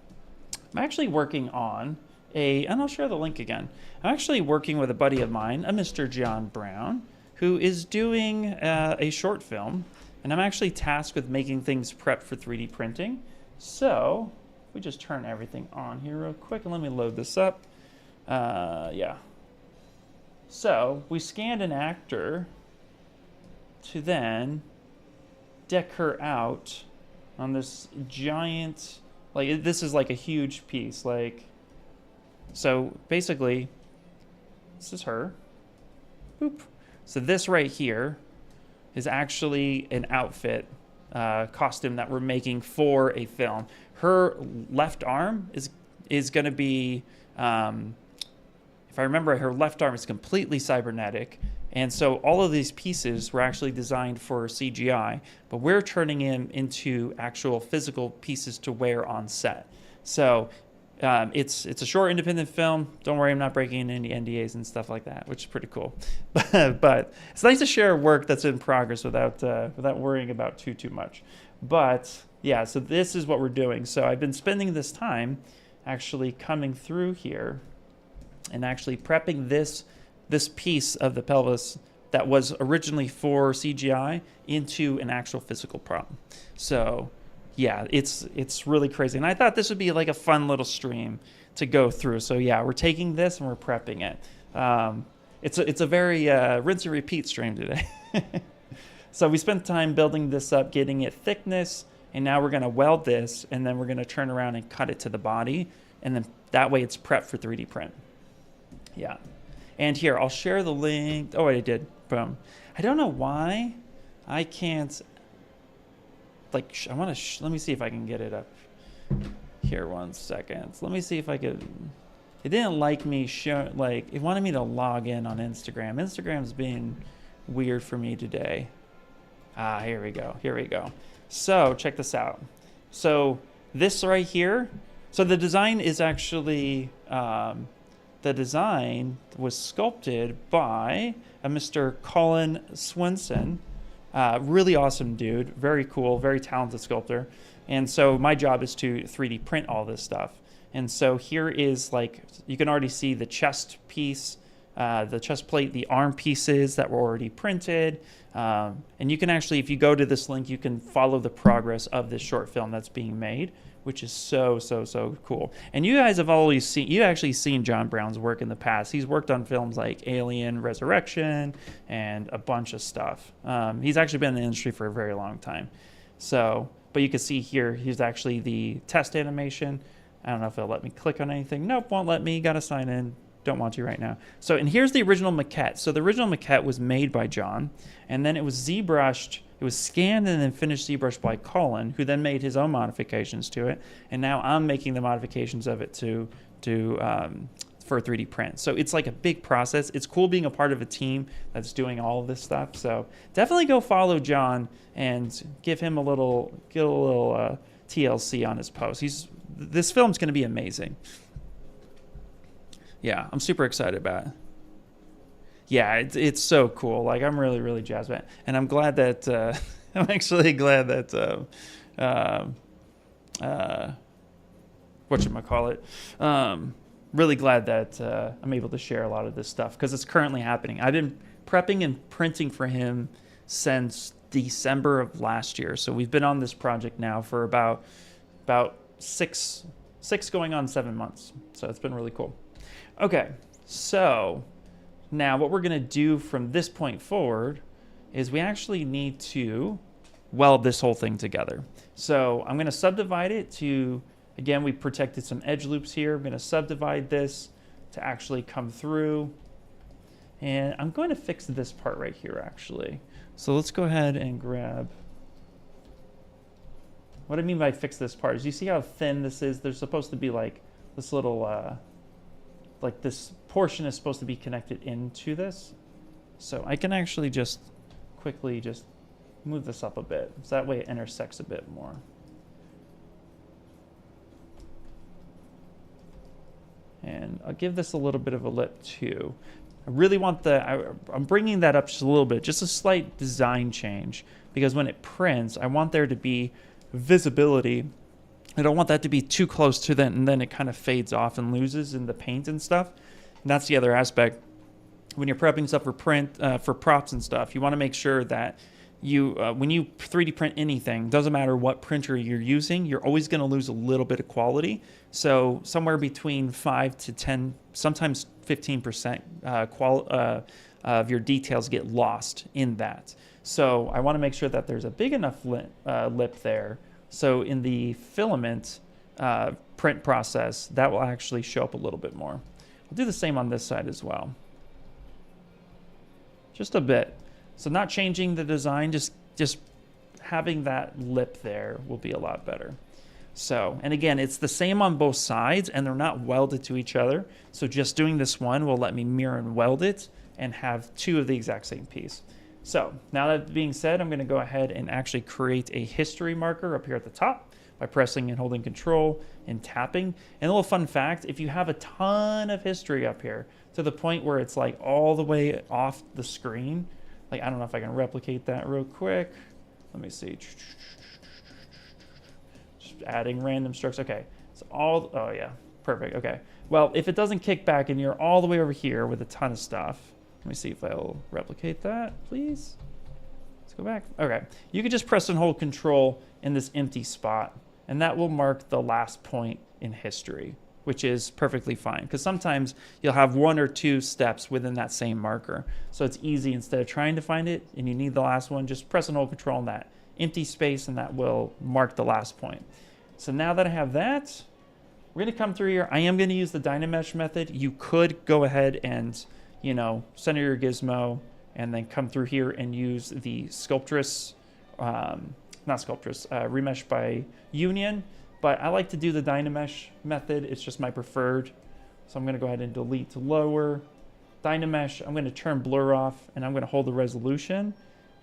I'm actually working on and I'll share the link again. I'm actually working with a buddy of mine, a Mr. John Brown, who is doing a short film. And I'm actually tasked with making things prep for 3D printing. So if we just turn everything on here real quick and let me load this up. Yeah. So we scanned an actor to then deck her out on this giant, like this is like a huge piece. Like, so basically this is her. Boop. So this right here is actually an outfit costume that we're making for a film. Her left arm is going to be, if I remember, her left arm is completely cybernetic. And so all of these pieces were actually designed for CGI, but we're turning them into actual physical pieces to wear on set. So it's a short independent film. Don't worry, I'm not breaking any NDAs and stuff like that, which is pretty cool. But it's nice to share work that's in progress without worrying about too much. But yeah, so this is what we're doing. So I've been spending this time actually coming through here and actually prepping this piece of the pelvis that was originally for CGI into an actual physical prop. So yeah, it's really crazy. And I thought this would be like a fun little stream to go through. So yeah, we're taking this and we're prepping it. It's a very rinse and repeat stream today. So we spent time building this up, getting it thickness, and now we're going to weld this, and then we're going to turn around and cut it to the body, and then that way it's prepped for 3D print. Yeah. And here, I'll share the link. Oh, I did. Boom. I don't know why I can't, like, I want to, let me see if I can get it up here 1 second. Let me see if I could, it didn't like me show, like, it wanted me to log in on Instagram. Instagram's being weird for me today. Ah, here we go. Here we go. So check this out. So this right here, so the design is actually, the design was sculpted by a Mr. Colin Swenson. Really awesome dude, very cool, very talented sculptor. And so my job is to 3D print all this stuff. And so here is, like, you can already see the chest piece, the chest plate, the arm pieces that were already printed. And you can actually, if you go to this link, you can follow the progress of this short film that's being made, which is so cool. And you guys have always seen, you actually seen John Brown's work in the past. He's worked on films like Alien, Resurrection, and a bunch of stuff. He's actually been in the industry for a very long time. So, but you can see here, here's actually the test animation. I don't know if it'll let me click on anything. Nope, won't let me. Got to sign in. Don't want to right now. So, and here's the original maquette. So the original maquette was made by John, and then it was ZBrushed. It was scanned and then finished ZBrush by Colin, who then made his own modifications to it. And now I'm making the modifications of it for a 3D print. So it's like a big process. It's cool being a part of a team that's doing all of this stuff. So definitely go follow John and give him a little TLC on his post. This film's going to be amazing. Yeah, I'm super excited about it. Yeah, it's so cool. Like, I'm really jazzed about it. And I'm glad that, I'm actually glad that, whatchamacallit, really glad that I'm able to share a lot of this stuff because it's currently happening. I've been prepping and printing for him since December of last year. So we've been on this project now for about six going on 7 months. So it's been really cool. Okay, so now what we're going to do from this point forward is we actually need to weld this whole thing together. So I'm going to subdivide it to, again, we protected some edge loops here. I'm going to subdivide this to actually come through. And I'm going to fix this part right here, actually. So let's go ahead and grab, what I mean by fix this part is you see how thin this is? There's supposed to be like this little, like this portion is supposed to be connected into this. So I can actually just quickly just move this up a bit. So that way it intersects a bit more. And I'll give this a little bit of a lip too. I really want I'm bringing that up just a little bit, just a slight design change, because when it prints, I want there to be visibility. I don't want that to be too close to that, and then it kind of fades off and loses in the paint and stuff. And that's the other aspect. When you're prepping stuff for print, for props and stuff, you want to make sure that you, when you 3D print anything, doesn't matter what printer you're using, you're always going to lose a little bit of quality. So somewhere between 5 to 10, sometimes 15% of your details get lost in that. So I want to make sure that there's a big enough lip there. So in the filament print process, that will actually show up a little bit more. I'll do the same on this side as well. Just a bit. So not changing the design, just having that lip there will be a lot better. So, and again, it's the same on both sides and they're not welded to each other. So just doing this one will let me mirror and weld it and have two of the exact same piece. So now that being said, I'm going to go ahead and actually create a history marker up here at the top by pressing and holding control and tapping. And a little fun fact, if you have a ton of history up here to the point where it's like all the way off the screen, like I don't know if I can replicate that real quick. Let me see. Just adding random strokes. Okay. So oh yeah, perfect. Okay. Well, if it doesn't kick back and you're all the way over here with a ton of stuff, let me see if I'll replicate that, please. Let's go back. Okay. You can just press and hold control in this empty spot, and that will mark the last point in history, which is perfectly fine because sometimes you'll have one or two steps within that same marker. So it's easy, instead of trying to find it and you need the last one, just press and hold control in that empty space and that will mark the last point. So now that I have that, we're going to come through here. I am going to use the DynaMesh method. You could go ahead and, you know, center your gizmo and then come through here and use the Sculptress, Remesh by Union. But I like to do the DynaMesh method. It's just my preferred. So I'm going to go ahead and delete to lower. DynaMesh, I'm going to turn blur off, and I'm going to hold the resolution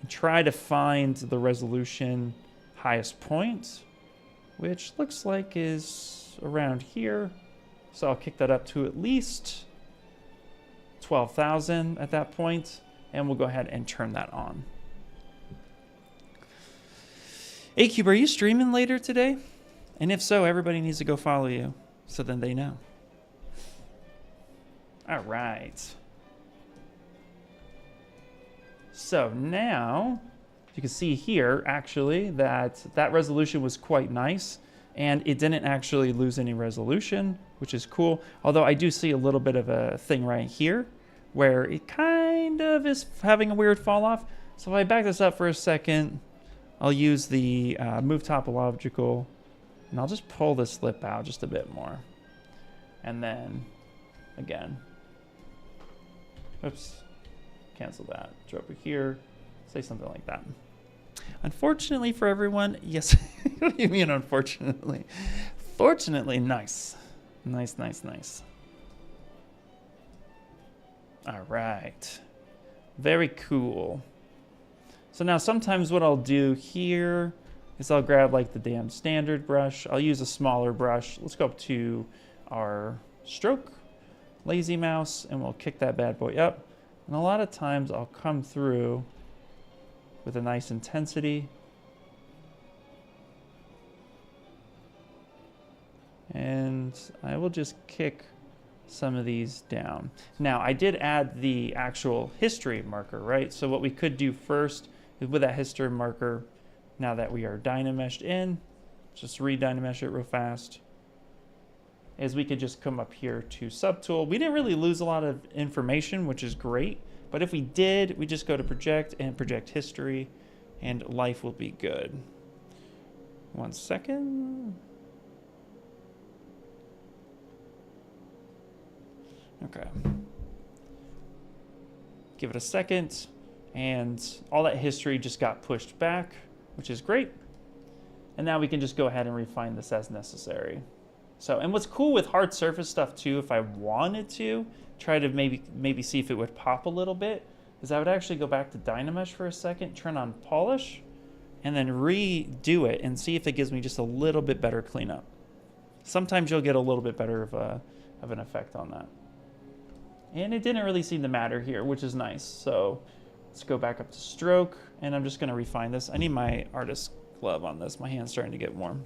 and try to find the resolution highest point, which looks like is around here. So I'll kick that up to at least 12,000 at that point, and we'll go ahead and turn that on. A-Cube, are you streaming later today? And if so, everybody needs to go follow you so then they know. All right. So now you can see here actually that resolution was quite nice and it didn't actually lose any resolution, which is cool. Although I do see a little bit of a thing right here where it kind of is having a weird fall off. So if I back this up for a second, I'll use the move topological. And I'll just pull this lip out just a bit more. And then, again, oops, cancel that. Go over here, say something like that. Unfortunately for everyone, yes, what do you mean unfortunately? Fortunately, nice. Nice, nice, nice. All right, very cool. So now sometimes what I'll do here is I'll grab like the DamStandard brush. I'll use a smaller brush. Let's go up to our stroke, lazy mouse, and we'll kick that bad boy up. And a lot of times I'll come through with a nice intensity. And I will just kick some of these down. Now I did add the actual history marker, right? So what we could do first is with that history marker, now that we are DynaMeshed in, just re-DynaMesh it real fast, is we could just come up here to Subtool. We didn't really lose a lot of information, which is great, but if we did, we just go to Project and Project History, and life will be good. 1 second. Okay. Give it a second, and all that history just got pushed back, which is great. And now we can just go ahead and refine this as necessary. So, and what's cool with hard surface stuff too, if I wanted to try to maybe see if it would pop a little bit, is I would actually go back to DynaMesh for a second, turn on polish, and then redo it and see if it gives me just a little bit better cleanup. Sometimes you'll get a little bit better of an effect on that. And it didn't really seem to matter here, which is nice. So let's go back up to stroke, and I'm just going to refine this. I need my artist glove on this. My hand's starting to get warm.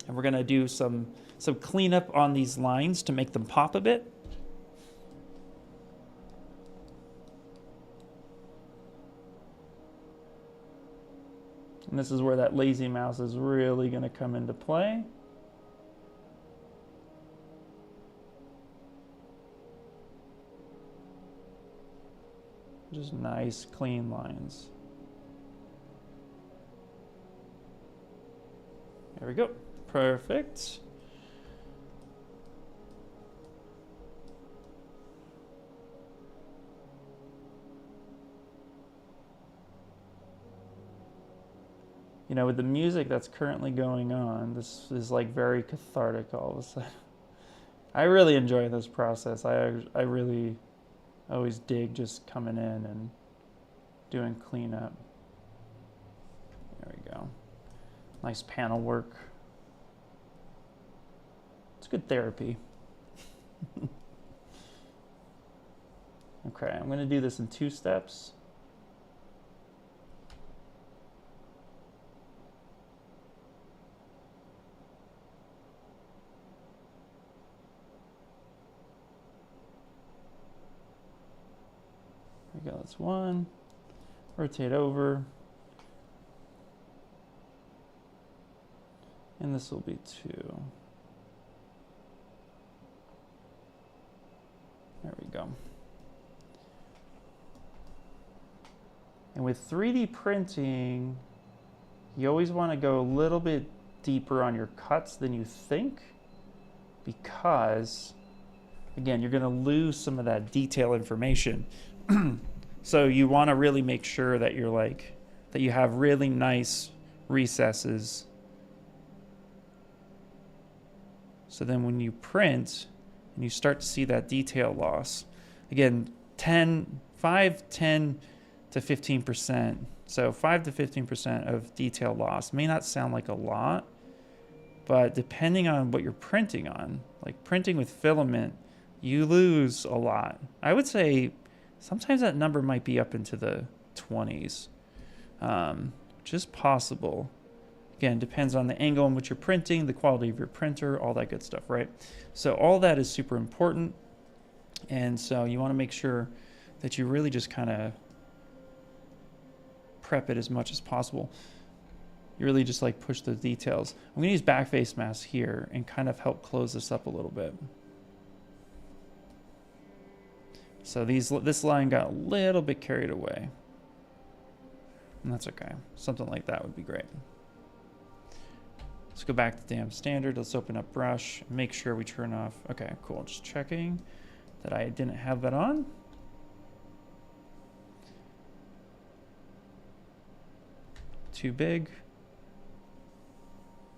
And we're going to do some cleanup on these lines to make them pop a bit. And this is where that lazy mouse is really going to come into play. Just nice, clean lines. There we go. Perfect. you know, with the music that's currently going on, this is like very cathartic all of a sudden. I really enjoy this process. I really always dig just coming in and doing cleanup. There we go. Nice panel work. It's good therapy. Okay, I'm going to do this in 2 steps. There we go, that's 1. Rotate over. And this will be 2. There we go. And with 3D printing, you always want to go a little bit deeper on your cuts than you think, because, again, you're going to lose some of that detail information. So you want to really make sure that you're like, that you have really nice recesses. So then when you print and you start to see that detail loss, again, 5, 10 to 15%. So 5 to 15% of detail loss may not sound like a lot, but depending on what you're printing on, like printing with filament, you lose a lot. I would say sometimes that number might be up into the 20s, which is possible. Again, depends on the angle in which you're printing, the quality of your printer, all that good stuff, right? So all that is super important. And so you want to make sure that you really just kind of prep it as much as possible. You really just like push the details. I'm going to use back face mask here and kind of help close this up a little bit. So this line got a little bit carried away. And that's okay. Something like that would be great. Let's go back to DamStandard. Let's open up brush. Make sure we turn off. Okay, cool. Just checking that I didn't have that on. Too big.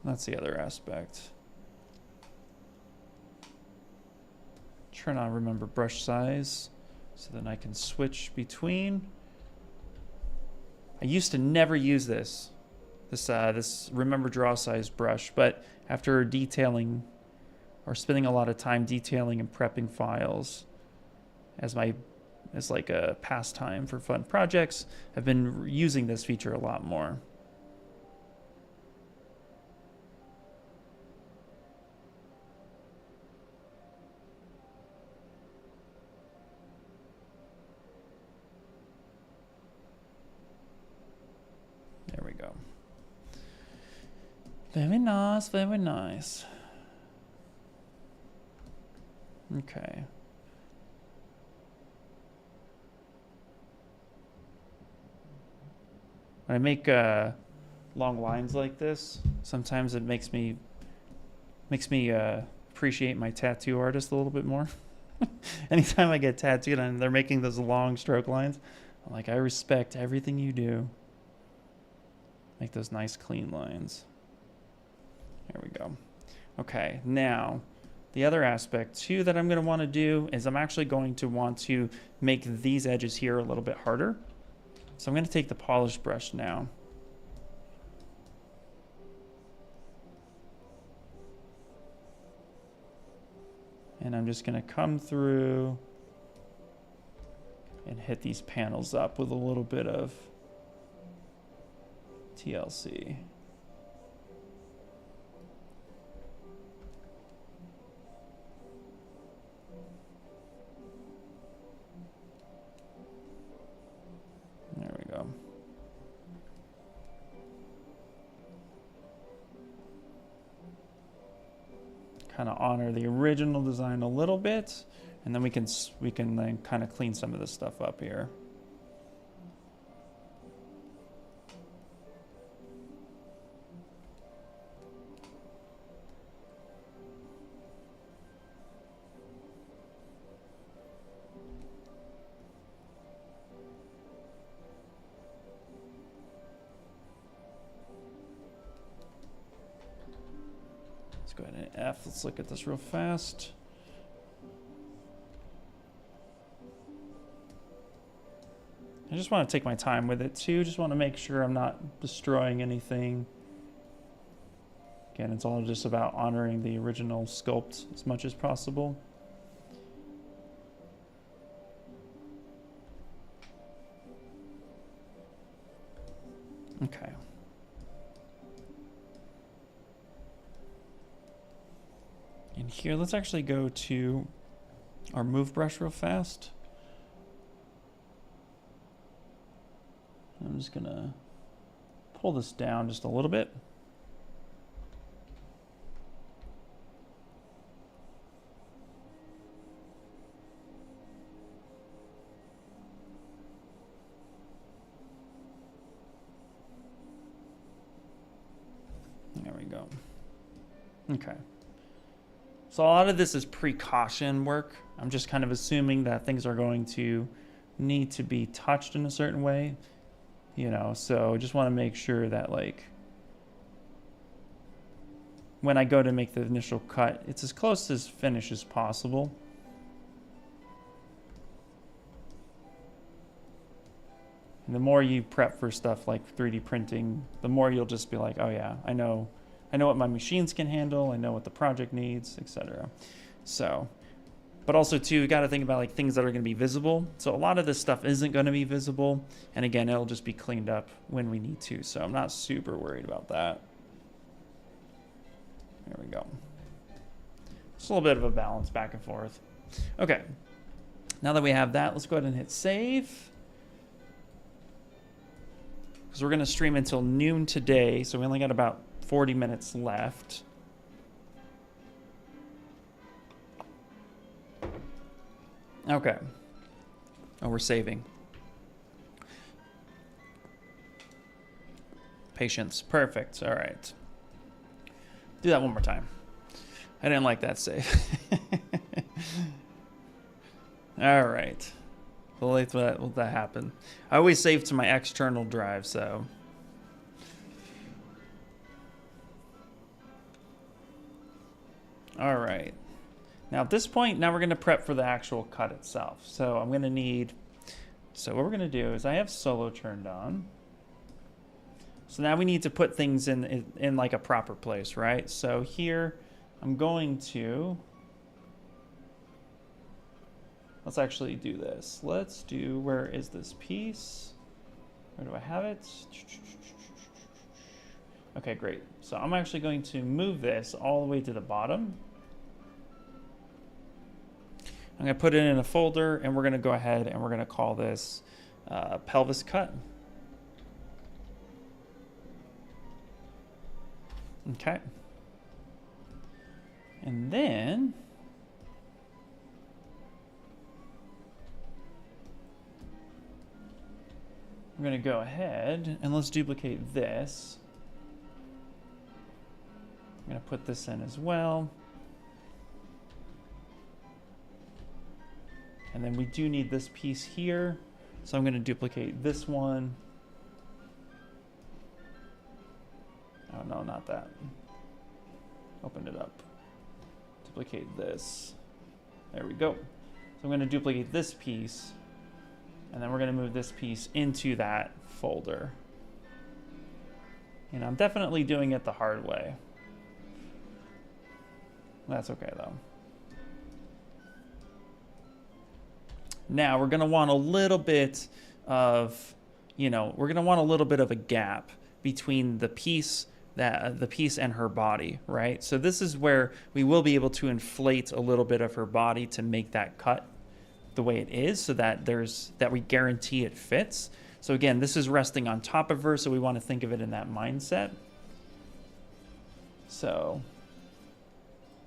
That's the other aspect. Turn on remember brush size so then I can switch between. I used to never use this remember draw size brush, but after detailing or spending a lot of time detailing and prepping files as like a pastime for fun projects, I've been using this feature a lot more. There we go. Very nice, very nice. Okay. When I make long lines like this, sometimes it makes me appreciate my tattoo artist a little bit more. Anytime I get tattooed and they're making those long stroke lines, I'm like, I respect everything you do. Make those nice clean lines. There we go. Okay, now the other aspect too that I'm going to want to do is I'm actually going to want to make these edges here a little bit harder. So I'm going to take the polish brush now. And I'm just going to come through and hit these panels up with a little bit of TLC. There we go. Kind of honor the original design a little bit, and then we can then kind of clean some of this stuff up here. Let's go ahead and F. Let's look at this real fast. I just want to take my time with it too. Just want to make sure I'm not destroying anything. Again, it's all just about honoring the original sculpt as much as possible. Okay. And here, let's actually go to our move brush real fast. I'm just gonna pull this down just a little bit. There we go. Okay. So a lot of this is precaution work. I'm just kind of assuming that things are going to need to be touched in a certain way, you know, so just want to make sure that, like, when I go to make the initial cut, it's as close to finish as possible. And the more you prep for stuff like 3D printing, the more you'll just be like, oh yeah, I know what my machines can handle, I know what the project needs, etc. So, but also too, you got to think about like things that are going to be visible. So a lot of this stuff isn't going to be visible, and again, it'll just be cleaned up when we need to. So I'm not super worried about that. There we go. Just a little bit of a balance back and forth. Okay, now that we have that, let's go ahead and hit save. Because we're going to stream until noon today, so we only got about 40 minutes left. Okay. Oh, we're saving. Patience. Perfect. All right. Do that one more time. I didn't like that save. All right. We'll let that happen. I always save to my external drive, so. All right. Now at this point, now we're going to prep for the actual cut itself. So I'm going to need, so what we're going to do is I have solo turned on. So now we need to put things in like a proper place, right? So here I'm going to, let's actually do this. Let's do, where is this piece? Where do I have it? Okay, great. So I'm actually going to move this all the way to the bottom. I'm going to put it in a folder, and we're going to go ahead and we're going to call this Pelvis Cut. Okay. And then I'm going to go ahead and let's duplicate this. I'm going to put this in as well. And then we do need this piece here. So I'm going to duplicate this one. Oh, no, not that. Open it up. Duplicate this. There we go. So I'm going to duplicate this piece. And then we're going to move this piece into that folder. And I'm definitely doing it the hard way. That's okay, though. Now we're going to want a little bit of, we're going to want a little bit of a gap between the piece and her body, right? So this is where we will be able to inflate a little bit of her body to make that cut the way it is, so that we guarantee it fits. So again, this is resting on top of her, so we want to think of it in that mindset. So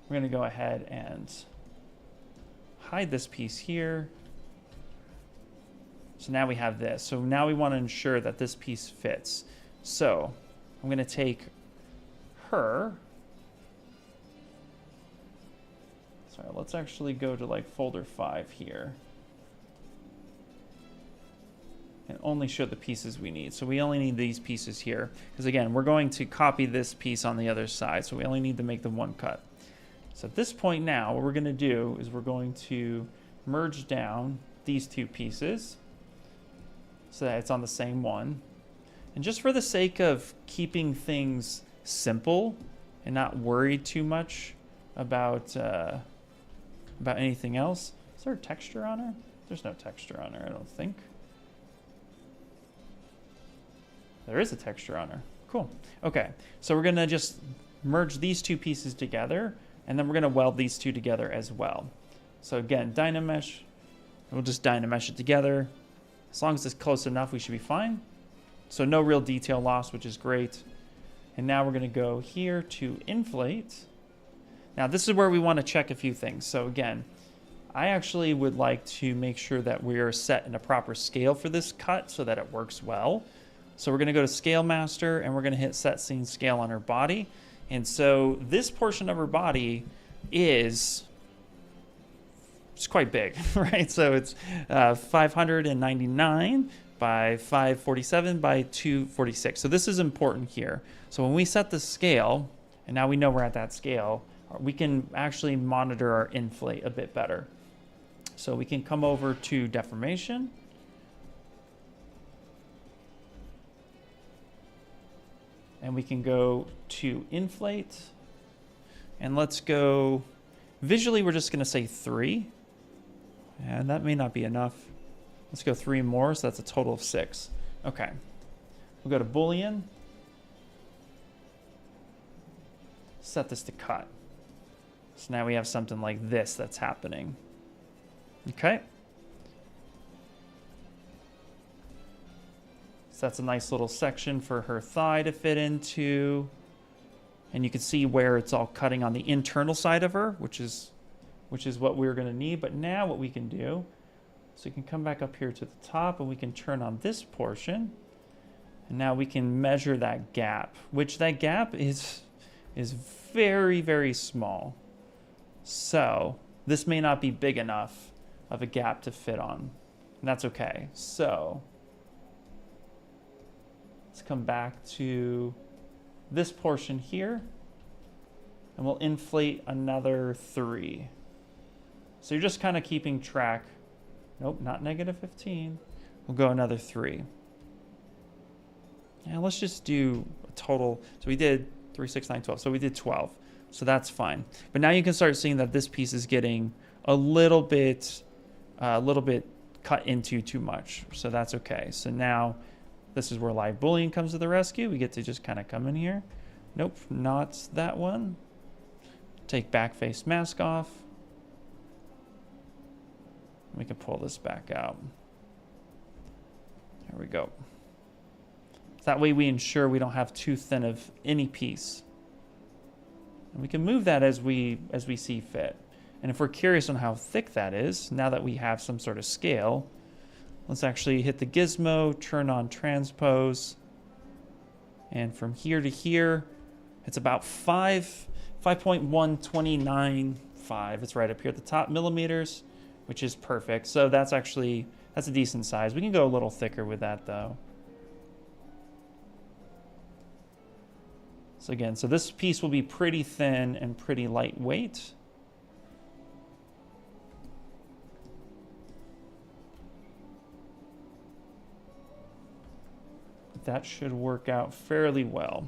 we're going to go ahead and hide this piece here. So now we have this. So now we want to ensure that this piece fits. So I'm going to take her. Sorry, let's actually go to like folder 5 here. And only show the pieces we need. So we only need these pieces here. Because again, we're going to copy this piece on the other side. So we only need to make the one cut. So at this point now, what we're going to do is we're going to merge down these two pieces so that it's on the same one. And just for the sake of keeping things simple and not worried too much about anything else. Is there a texture on her? There's no texture on her, I don't think. There is a texture on her. Cool. Okay, so we're gonna just merge these two pieces together, and then we're gonna weld these two together as well. So again, DynaMesh, we'll just DynaMesh it together. As long as it's close enough, we should be fine. So no real detail loss, which is great. And now we're gonna go here to Inflate. Now this is where we wanna check a few things. So again, I actually would like to make sure that we are set in a proper scale for this cut so that it works well. So we're gonna go to Scale Master and we're gonna hit Set Scene Scale on her body. And so this portion of her body it's quite big, right? So it's 599 by 547 by 246. So this is important here. So when we set the scale, and now we know we're at that scale, we can actually monitor our inflate a bit better. So we can come over to deformation. And we can go to inflate. And let's go, visually we're just gonna say 3. And that may not be enough. Let's go 3 more, so that's a total of 6. Okay. We'll go to Boolean. Set this to cut. So now we have something like this that's happening. Okay. So that's a nice little section for her thigh to fit into. And you can see where it's all cutting on the internal side of her, which is what we're going to need. But now what we can do, so you can come back up here to the top and we can turn on this portion. And now we can measure that gap, which that gap is very, very small. So this may not be big enough of a gap to fit on. And that's okay. So let's come back to this portion here. And we'll inflate another 3. So you're just kind of keeping track. Nope, not -15. We'll go another 3. And let's just do a total. So we did 3, 6, 9, 12. So we did 12. So that's fine. But now you can start seeing that this piece is getting a little bit cut into too much. So that's okay. So now this is where live Boolean comes to the rescue. We get to just kind of come in here. Nope, not that one. Take back face mask off. We can pull this back out. There we go. That way we ensure we don't have too thin of any piece. And we can move that as we see fit. And if we're curious on how thick that is, now that we have some sort of scale, let's actually hit the gizmo, turn on transpose. And from here to here, it's about 5.1295. It's right up here at the top, millimeters, which is perfect. So that's a decent size. We can go a little thicker with that though. So again, so this piece will be pretty thin and pretty lightweight. That should work out fairly well.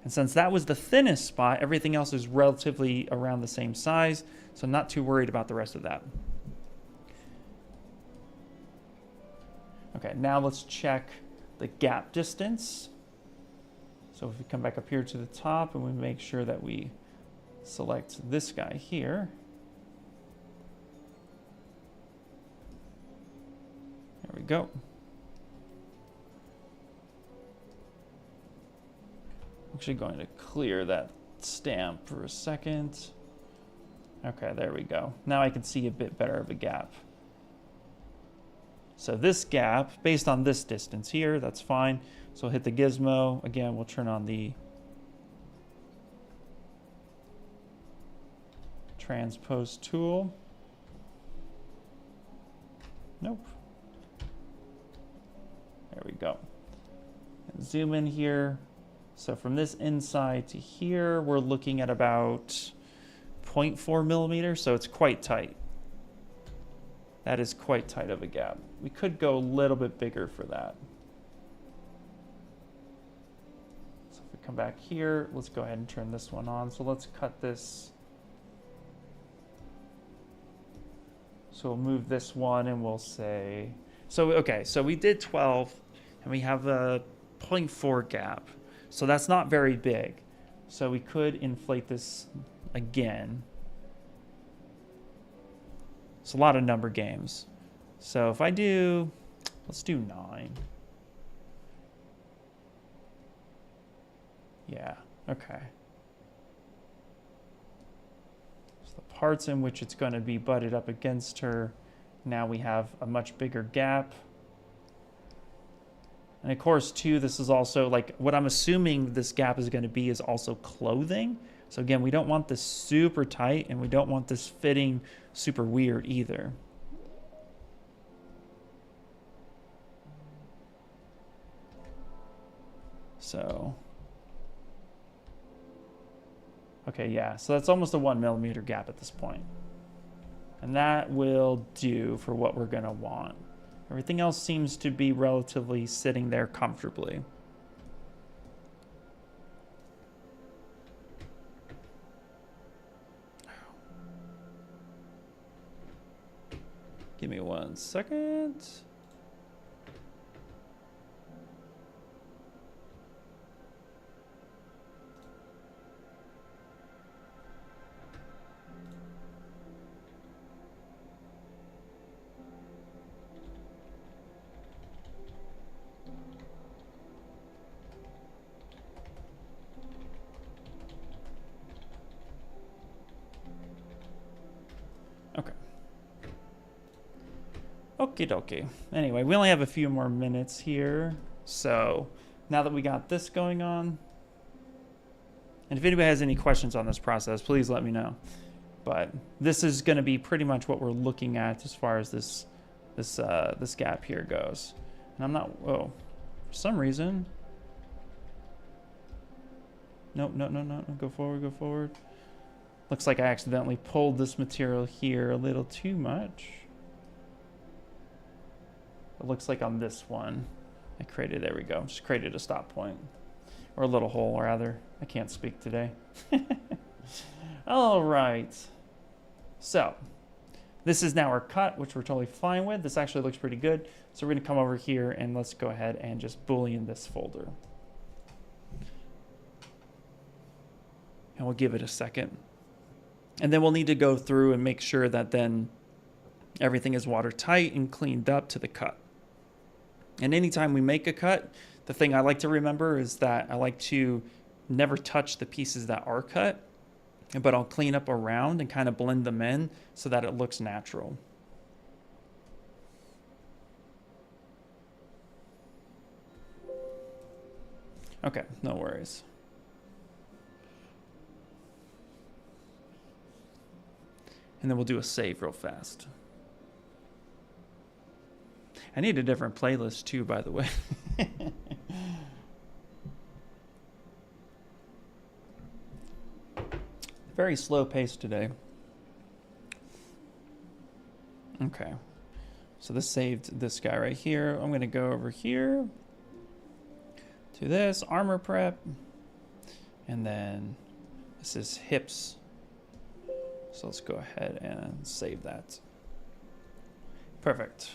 And since that was the thinnest spot, everything else is relatively around the same size, so I'm not too worried about the rest of that. Okay, now let's check the gap distance. So if we come back up here to the top and we make sure that we select this guy here. There we go. I'm actually going to clear that stamp for a second. Okay, there we go. Now I can see a bit better of a gap. So this gap, based on this distance here, that's fine. So we'll hit the gizmo. Again, we'll turn on the transpose tool. Nope. There we go. And zoom in here. So from this inside to here, we're looking at about 0.4 millimeters, so it's quite tight. That is quite tight of a gap. We could go a little bit bigger for that. So if we come back here, let's go ahead and turn this one on. So let's cut this. So we'll move this one and we'll say, so okay, so we did 12 and we have a 0.4 gap. So that's not very big. So we could inflate this again. It's a lot of number games. So if I do, let's do 9. Yeah, okay. So the parts in which it's going to be butted up against her, now we have a much bigger gap. And of course, too, this is also like what I'm assuming this gap is going to be is also clothing. So again, we don't want this super tight and we don't want this fitting super weird either. So, okay, yeah, so that's almost a 1 millimeter gap at this point. And that will do for what we're gonna want. Everything else seems to be relatively sitting there comfortably. Give me 1 second. Okay. Okie dokie. Anyway, we only have a few more minutes here. So now that we got this going on, and if anybody has any questions on this process, please let me know. But this is going to be pretty much what we're looking at as far as this gap here goes. And I'm not, oh, for some reason. Nope, no, go forward, go forward. Looks like I accidentally pulled this material here a little too much. It looks like on this one, I created, there we go, just created a stop point. Or a little hole, rather. I can't speak today. All right. So, this is now our cut, which we're totally fine with. This actually looks pretty good. So we're gonna come over here and let's go ahead and just boolean this folder. And we'll give it a second. And then we'll need to go through and make sure that then everything is watertight and cleaned up to the cut. And anytime we make a cut, the thing I like to remember is that I like to never touch the pieces that are cut, but I'll clean up around and kind of blend them in so that it looks natural. Okay, no worries. And then we'll do a save real fast. I need a different playlist too, by the way. Very slow pace today. Okay. So this saved this guy right here. I'm going to go over here to this armor prep. And then this is hips. So let's go ahead and save that. Perfect.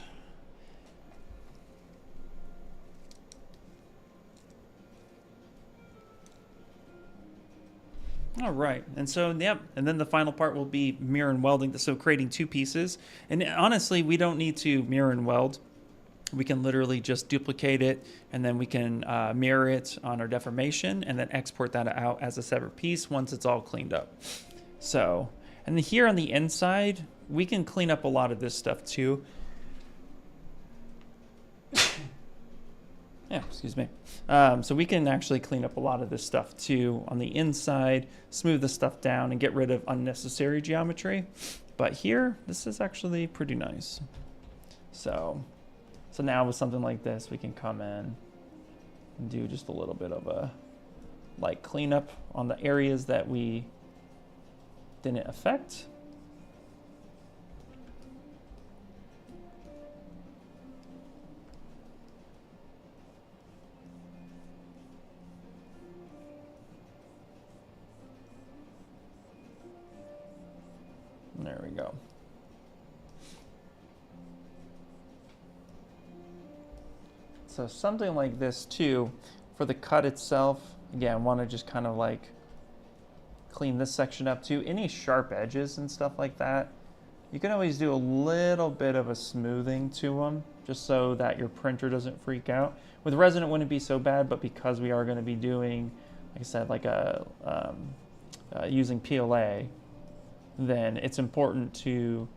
All right, and so, yep, and then the final part will be mirror and welding, so creating two pieces. And honestly, we don't need to mirror and weld. We can literally just duplicate it, and then we can mirror it on our deformation, and then export that out as a separate piece once it's all cleaned up. So, and then here on the inside, we can clean up a lot of this stuff too. Yeah, excuse me. So we can actually clean up a lot of this stuff too on the inside, smooth the stuff down and get rid of unnecessary geometry. But here, this is actually pretty nice. So So now with something like this, we can come in and do just a little bit of a light cleanup on the areas that we didn't affect. There we go. So something like this too, for the cut itself, again, want to just kind of like clean this section up too. Any sharp edges and stuff like that, you can always do a little bit of a smoothing to them, just so that your printer doesn't freak out. With resin, it wouldn't be so bad, but because we are going to be doing, like I said, like using PLA, then it's important to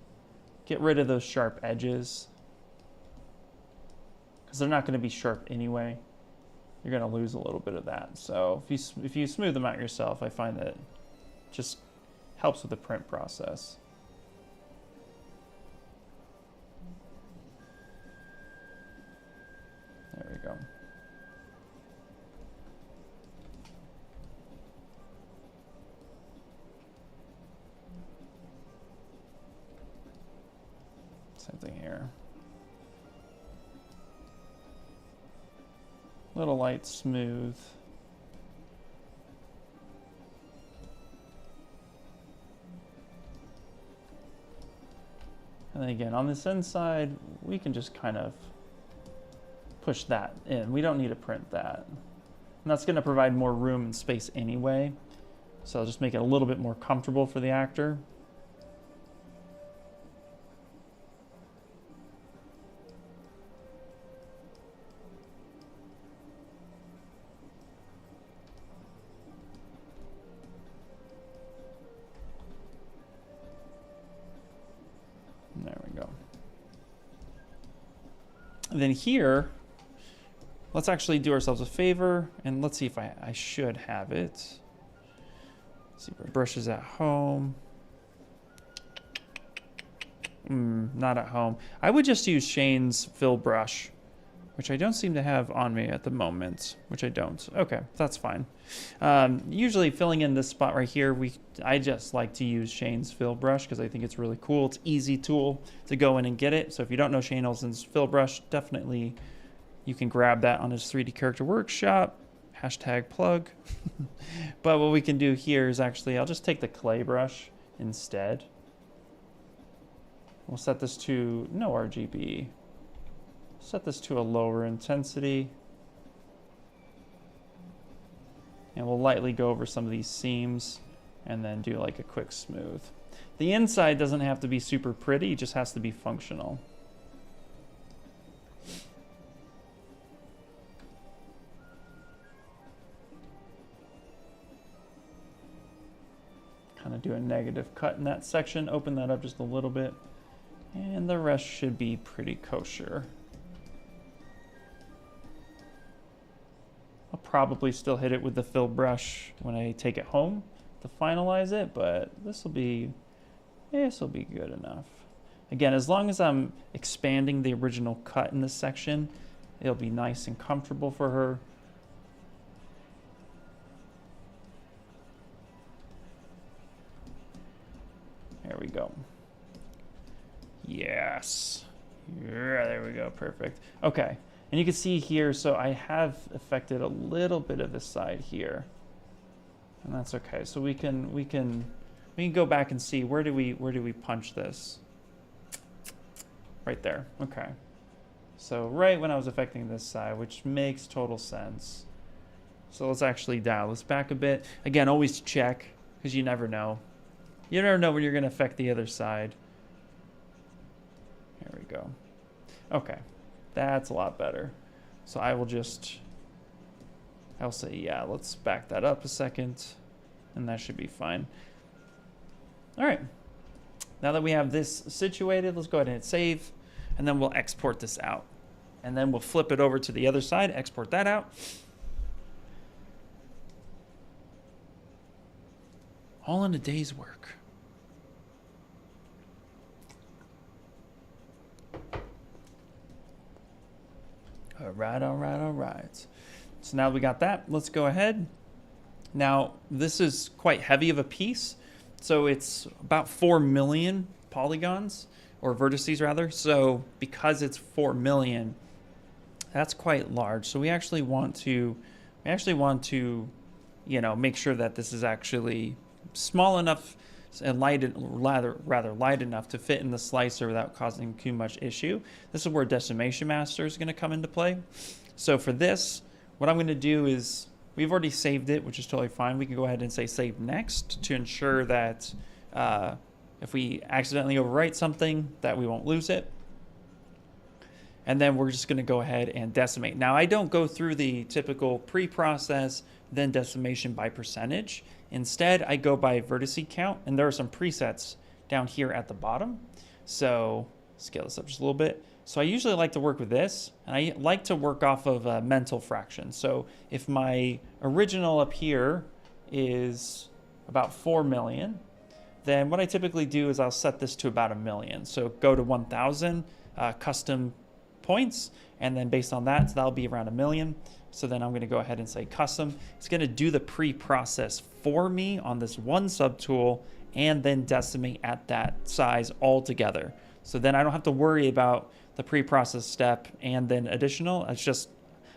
get rid of those sharp edges, because they're not going to be sharp anyway. You're going to lose a little bit of that. So if you smooth them out yourself, I find that it just helps with the print process. There we go. Same thing here. Little light smooth. And then again, on this inside, we can just kind of push that in. We don't need to print that. And that's going to provide more room and space anyway. So I'll just make it a little bit more comfortable for the actor. There we go. And then here, let's actually do ourselves a favor, and let's see if I should have it. ZBrush is at home. Not at home. I would just use Shane's fill brush, which I don't seem to have on me at the moment, which I don't. Okay, that's fine. Usually filling in this spot right here, I just like to use Shane's fill brush because I think it's really cool. It's an easy tool to go in and get it. So if you don't know Shane Olsen's fill brush, definitely you can grab that on his 3D Character Workshop, #plug. But what we can do here is actually, I'll just take the clay brush instead. We'll set this to no RGB. Set this to a lower intensity. And we'll lightly go over some of these seams and then do like a quick smooth. The inside doesn't have to be super pretty, it just has to be functional. Kind of do a negative cut in that section, open that up just a little bit, and the rest should be pretty kosher. I'll probably still hit it with the fill brush when I take it home to finalize it, but this will be good enough. Again, as long as I'm expanding the original cut in this section, it'll be nice and comfortable for her. There we go. Yes. Yeah, there we go. Perfect. Okay. And you can see here, so I have affected a little bit of this side here. And that's okay. So we can go back and see where do we punch this? Right there. Okay. So right when I was affecting this side, which makes total sense. So let's actually dial this back a bit. Again, always check, because you never know. You never know when you're going to affect the other side. There we go. Okay. That's a lot better. So I'll say, yeah, let's back that up a second, and that should be fine. All right. Now that we have this situated, let's go ahead and hit save, and then we'll export this out. And then we'll flip it over to the other side, export that out. All in a day's work. All right, all right, all right. So now we got that. Let's go ahead. Now, this is quite heavy of a piece. So it's about 4 million polygons, or vertices rather. So because it's 4 million, that's quite large. So we actually want to, you know, make sure that this is actually small enough and rather light enough to fit in the slicer without causing too much issue. This is where Decimation Master is going to come into play. So for this, what I'm going to do is, we've already saved it, which is totally fine. We can go ahead and say save next to ensure that if we accidentally overwrite something, that we won't lose it. And then we're just going to go ahead and decimate. Now, I don't go through the typical pre-process, then decimation by percentage. Instead, I go by vertice count, and there are some presets down here at the bottom. So scale this up just a little bit. So I usually like to work with this, and I like to work off of a mental fraction. So if my original up here is about 4 million, then what I typically do is I'll set this to about 1 million. So go to 1,000 custom points, and then based on that, so that'll be around 1 million. So then I'm going to go ahead and say custom. It's going to do the pre-process for me on this one subtool and then decimate at that size altogether. So then I don't have to worry about the pre-process step and then additional. It's just,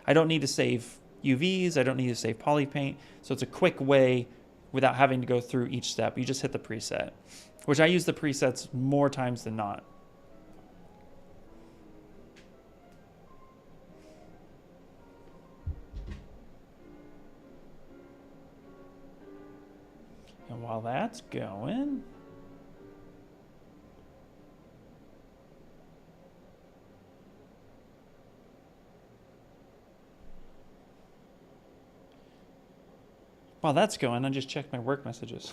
I don't need to save UVs. I don't need to save polypaint. So it's a quick way without having to go through each step. You just hit the preset, which I use the presets more times than not. And while that's going, I just checked my work messages.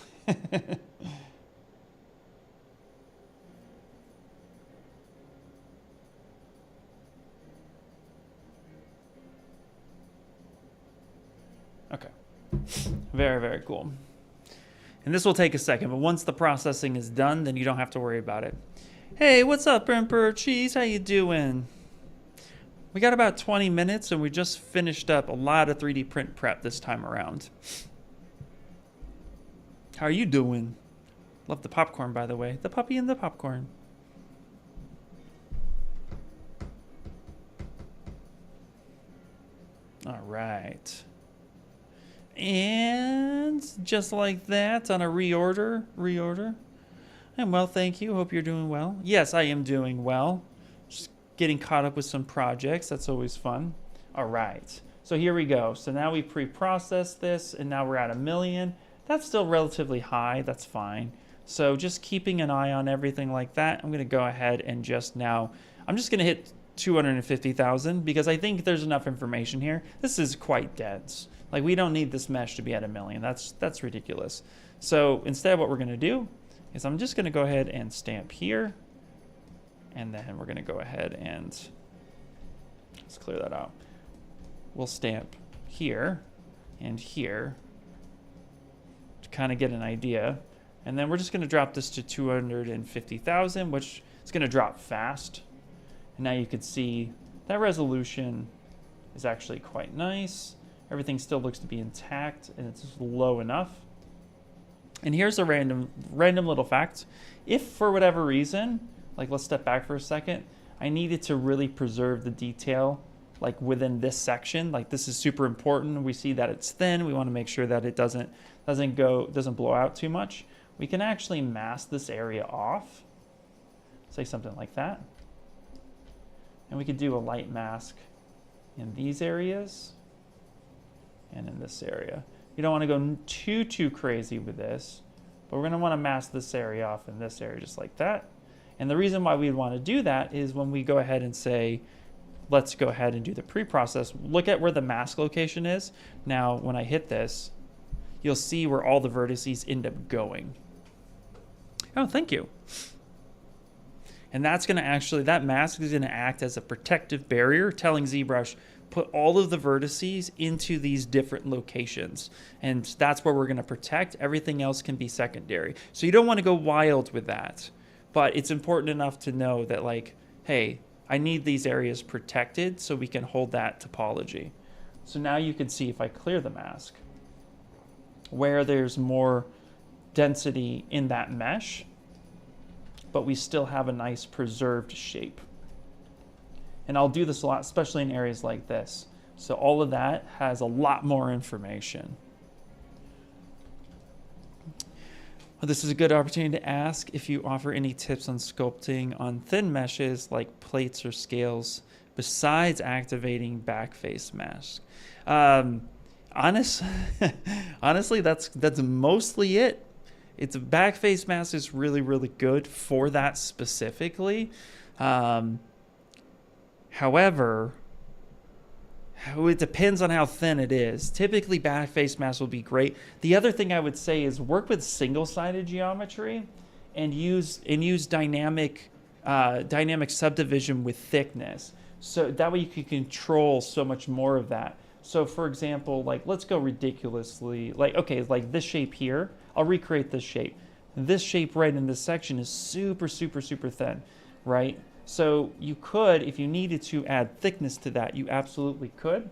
Okay. Very, very cool. And this will take a second, but once the processing is done, then you don't have to worry about it. Hey, what's up, Emperor Cheese? How you doing? We got about 20 minutes, and we just finished up a lot of 3D print prep this time around. How are you doing? Love the popcorn, by the way. The puppy and the popcorn. All right. And just like that, on a reorder. I'm well, thank you. Hope you're doing well. Yes, I am doing well. Just getting caught up with some projects. That's always fun. All right. So here we go. So now we pre-processed this, and now we're at 1 million. That's still relatively high. That's fine. So just keeping an eye on everything like that. I'm going to go ahead and I'm just going to hit 250,000 because I think there's enough information here. This is quite dense. Like, we don't need this mesh to be at 1 million. That's ridiculous. So instead, what we're going to do is I'm just going to go ahead and stamp here. And then we're going to go ahead and let's clear that out. We'll stamp here and here to kind of get an idea. And then we're just going to drop this to 250,000, which is going to drop fast. And now you can see that resolution is actually quite nice. Everything still looks to be intact, and it's low enough. And here's a random little fact. If for whatever reason, like, let's step back for a second, I needed to really preserve the detail, like within this section. Like, this is super important. We see that it's thin. We want to make sure that it doesn't blow out too much. We can actually mask this area off. Say something like that. And we could do a light mask in these areas and in this area. You don't want to go too crazy with this, but we're going to want to mask this area off in this area just like that. And the reason why we'd want to do that is when we go ahead and say, let's go ahead and do the pre-process, look at where the mask location is. Now, when I hit this, you'll see where all the vertices end up going. Oh, thank you. And that's going to actually, that mask is going to act as a protective barrier, telling ZBrush, put all of the vertices into these different locations. And that's where we're going to protect. Everything else can be secondary. So you don't want to go wild with that. But it's important enough to know that, like, hey, I need these areas protected so we can hold that topology. So now you can see if I clear the mask, where there's more density in that mesh, but we still have a nice preserved shape. And I'll do this a lot, especially in areas like this. So all of that has a lot more information. Well, this is a good opportunity to ask if you offer any tips on sculpting on thin meshes like plates or scales besides activating backface mask. Honestly, that's mostly it. It's a backface mask is really, really good for that specifically. However, it depends on how thin it is. Typically, backface masks will be great. The other thing I would say is work with single-sided geometry and use dynamic subdivision with thickness. So that way you can control so much more of that. So for example, like let's go ridiculously, like okay, like this shape here, I'll recreate this shape. This shape right in this section is super, super, super thin, right? So you could, if you needed to add thickness to that, you absolutely could,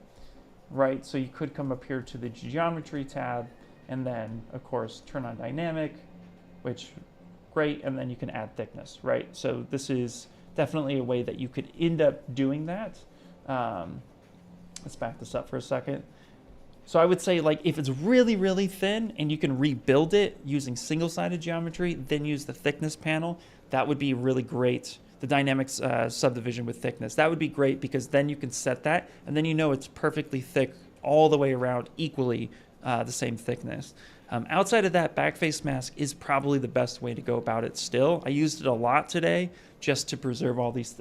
right? So you could come up here to the geometry tab and then of course turn on dynamic, which great, and then you can add thickness, right? So this is definitely a way that you could end up doing that. Let's back this up for a second. So I would say like if it's really, really thin and you can rebuild it using single-sided geometry, then use the thickness panel. That would be really great. The dynamics subdivision with thickness. That would be great because then you can set that and then you know it's perfectly thick all the way around equally the same thickness. Outside of that, backface mask is probably the best way to go about it still. I used it a lot today just to preserve all these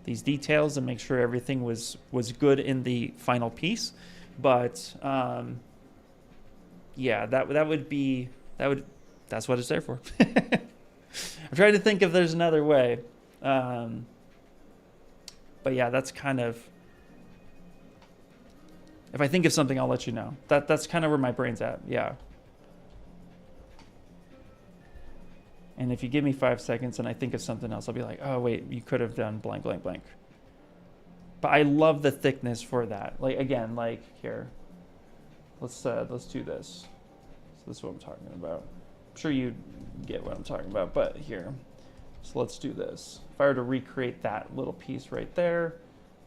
details and make sure everything was good in the final piece. But yeah, that's what it's there for. I'm trying to think if there's another way. But yeah, that's kind of, if I think of something, I'll let you know. That's kind of where my brain's at, yeah. And if you give me 5 seconds and I think of something else, I'll be like, oh wait, you could have done blank, blank, blank. But I love the thickness for that. Like again, like here, let's do this. So this is what I'm talking about. I'm sure you get what I'm talking about, but here. So let's do this. If I were to recreate that little piece right there,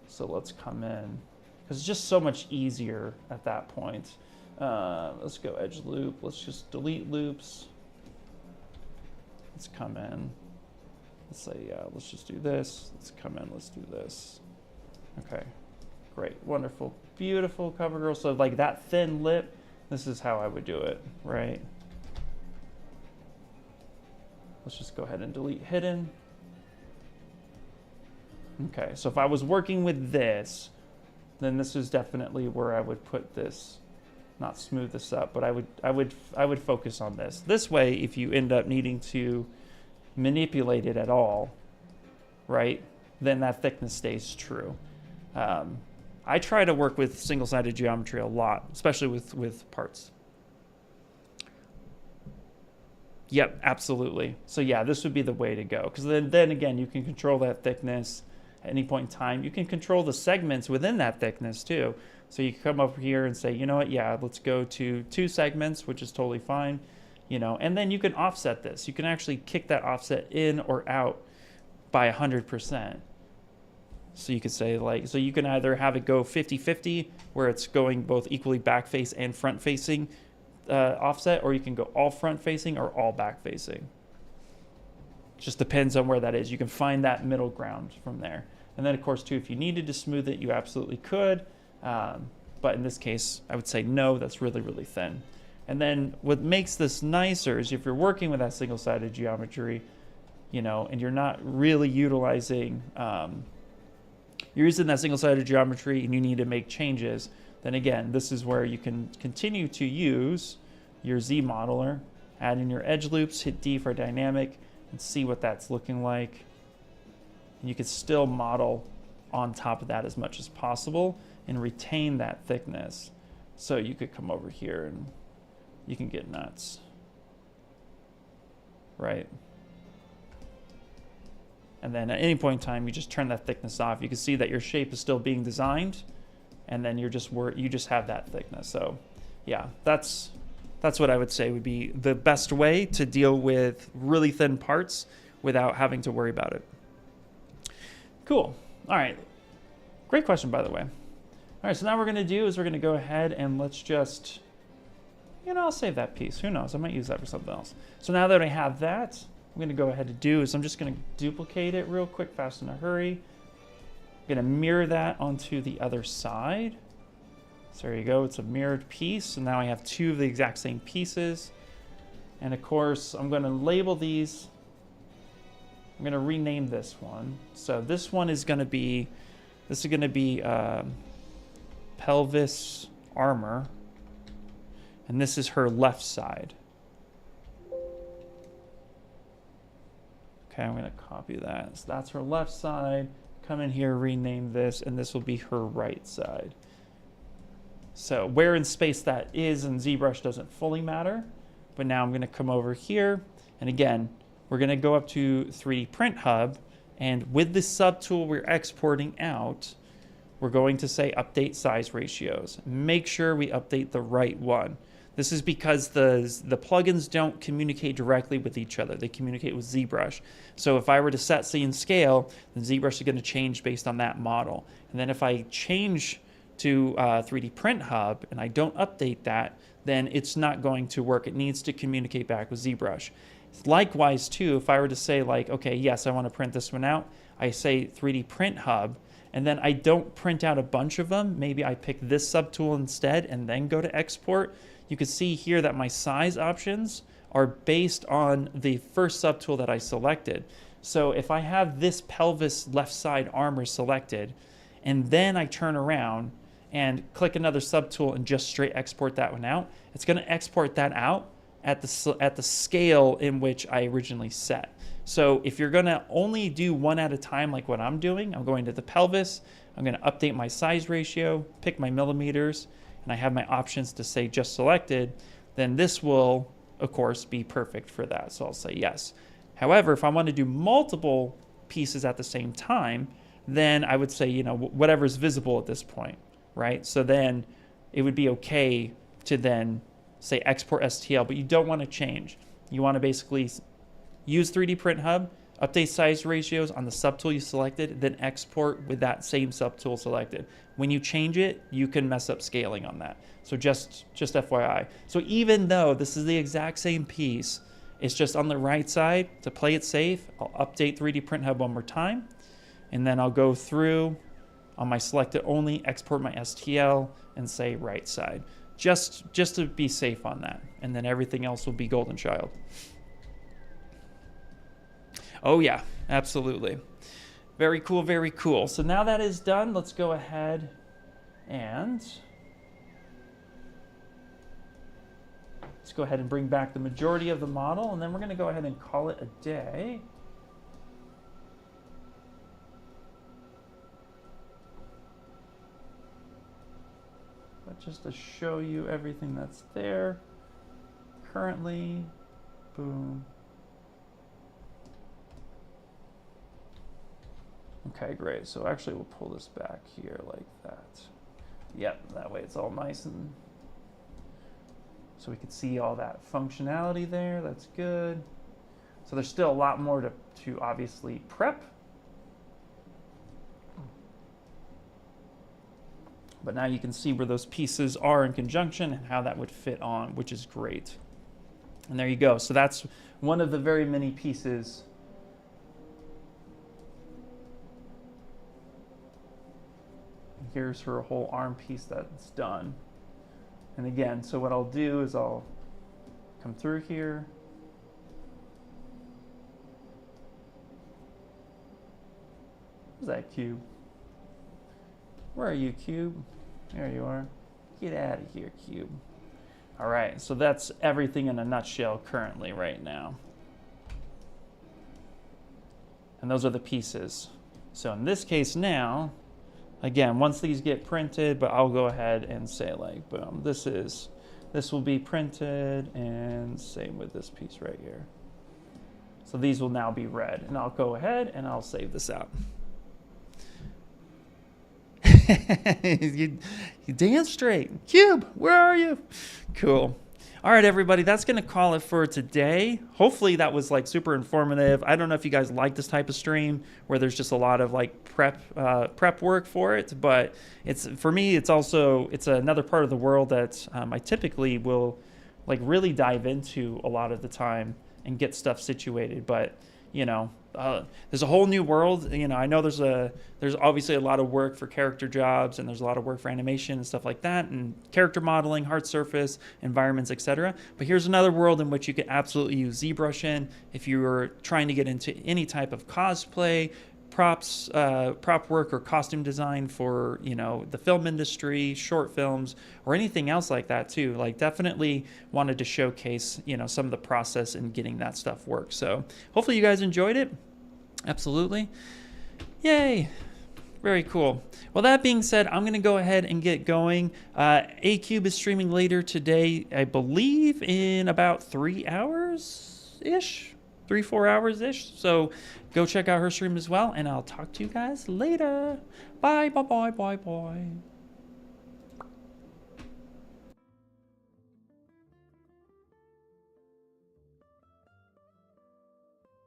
so let's come in, because it's just so much easier at that point. Let's go edge loop. Let's just delete loops. Let's come in. Let's say, yeah, let's just do this. Let's come in, let's do this. Okay, great, wonderful, beautiful cover girl. So like that thin lip, this is how I would do it, right? Let's just go ahead and delete hidden. Okay, so if I was working with this, then this is definitely where I would put this, not smooth this up, but I would focus on this. This way, if you end up needing to manipulate it at all, right, then that thickness stays true. I try to work with single-sided geometry a lot, especially with parts. Yep, absolutely. So yeah, this would be the way to go. Because then again, you can control that thickness at any point in time. You can control the segments within that thickness too. So you can come up here and say, you know what, yeah, let's go to 2 segments, which is totally fine. You know, and then you can offset this. You can actually kick that offset in or out by 100%. So you could say like, so you can either have it go 50-50, where it's going both equally back face and front facing offset, or you can go all front facing or all back facing. Just depends on where that is. You can find that middle ground from there. And then of course too, if you needed to smooth it, you absolutely could. But in this case, I would say no, that's really, really thin. And then what makes this nicer is if you're working with that single-sided geometry, you know, and you're not really utilizing, you're using that single-sided geometry and you need to make changes, then again, this is where you can continue to use your Z modeler, add in your edge loops, hit D for dynamic, and see what that's looking like. And you can still model on top of that as much as possible and retain that thickness. So you could come over here and you can get nuts, right? And then at any point in time, you just turn that thickness off. You can see that your shape is still being designed, and then you just have that thickness. So yeah, that's what I would say would be the best way to deal with really thin parts without having to worry about it. Cool. All right. Great question, by the way. All right, so now what we're going to do is we're going to go ahead and let's just, I'll save that piece. Who knows? I might use that for something else. So now that I have that, I'm going to go ahead and do is I'm just going to duplicate it real quick, fast in a hurry. I'm going to mirror that onto the other side. So there you go. It's a mirrored piece. And now I have two of the exact same pieces. And of course, I'm going to label these. I'm going to rename this one. So this one is going to be, Pelvis Armor. And this is her left side. Okay, I'm going to copy that. So that's her left side. Come in here, rename this, and this will be her right side. So where in space that is in ZBrush doesn't fully matter. But now I'm going to come over here. And again, we're going to go up to 3D Print Hub. And with the subtool we're exporting out, we're going to say update size ratios. Make sure we update the right one. This is because the plugins don't communicate directly with each other. They communicate with ZBrush. So if I were to set scene scale, then ZBrush is going to change based on that model. And then if I change to 3D Print Hub and I don't update that, then it's not going to work. It needs to communicate back with ZBrush. Likewise, too, if I were to say like, okay, yes, I want to print this one out, I say 3D Print Hub, and then I don't print out a bunch of them. Maybe I pick this subtool instead and then go to export. You can see here that my size options are based on the first subtool that I selected. So if I have this pelvis left side armor selected, and then I turn around and click another subtool and just straight export that one out, it's going to export that out at the scale in which I originally set. So if you're going to only do one at a time like what I'm doing, I'm going to the pelvis, I'm going to update my size ratio, pick my millimeters, and I have my options to say just selected, then this will, of course, be perfect for that. So I'll say yes. However, if I want to do multiple pieces at the same time, then I would say, whatever's visible at this point, right? So then it would be okay to then say export STL, but you don't want to change. You want to basically use 3D Print Hub, update size ratios on the subtool you selected, then export with that same subtool selected. When you change it, you can mess up scaling on that. So just FYI. So even though this is the exact same piece, it's just on the right side. To play it safe, I'll update 3D Print Hub one more time, and then I'll go through on my selected only, export my STL, and say right side. Just to be safe on that. And then everything else will be golden child. Oh yeah, absolutely. Very cool, very cool. So now that is done, let's go ahead and bring back the majority of the model, and then we're going to go ahead and call it a day. But just to show you everything that's there currently, boom. Okay, great. So actually we'll pull this back here like that. Yep, that way it's all nice and so we can see all that functionality there. That's good. So there's still a lot more to obviously prep. But now you can see where those pieces are in conjunction and how that would fit on, which is great. And there you go. So that's one of the very many pieces. Here's her whole arm piece that's done. And again, so what I'll do is I'll come through here. Where's that cube? Where are you, cube? There you are. Get out of here, cube. All right, so that's everything in a nutshell currently right now. And those are the pieces. So in this case now, again, once these get printed, but I'll go ahead and say like, boom, this will be printed, and same with this piece right here. So these will now be red, and I'll go ahead and I'll save this out. you damn straight. Cube, where are you? Cool. All right, everybody, that's going to call it for today. Hopefully that was like super informative. I don't know if you guys like this type of stream where there's just a lot of like prep work for it, but it's, for me, it's another part of the world that I typically will like really dive into a lot of the time and get stuff situated. But you know, there's a whole new world. You know, I know there's obviously a lot of work for character jobs, and there's a lot of work for animation and stuff like that, and character modeling, hard surface, environments, etc. But here's another world in which you could absolutely use ZBrush in if you were trying to get into any type of cosplay, props, prop work, or costume design for, you know, the film industry, short films, or anything else like that too. Like, definitely wanted to showcase, you know, some of the process in getting that stuff work. So hopefully you guys enjoyed it. Absolutely. Yay. Very cool. Well, that being said, I'm going to go ahead and get going. A-Cube is streaming later today, I believe in about 3 hours-ish. 3-4 hours-ish. So go check out her stream as well, and I'll talk to you guys later. Bye, bye, bye, bye, bye.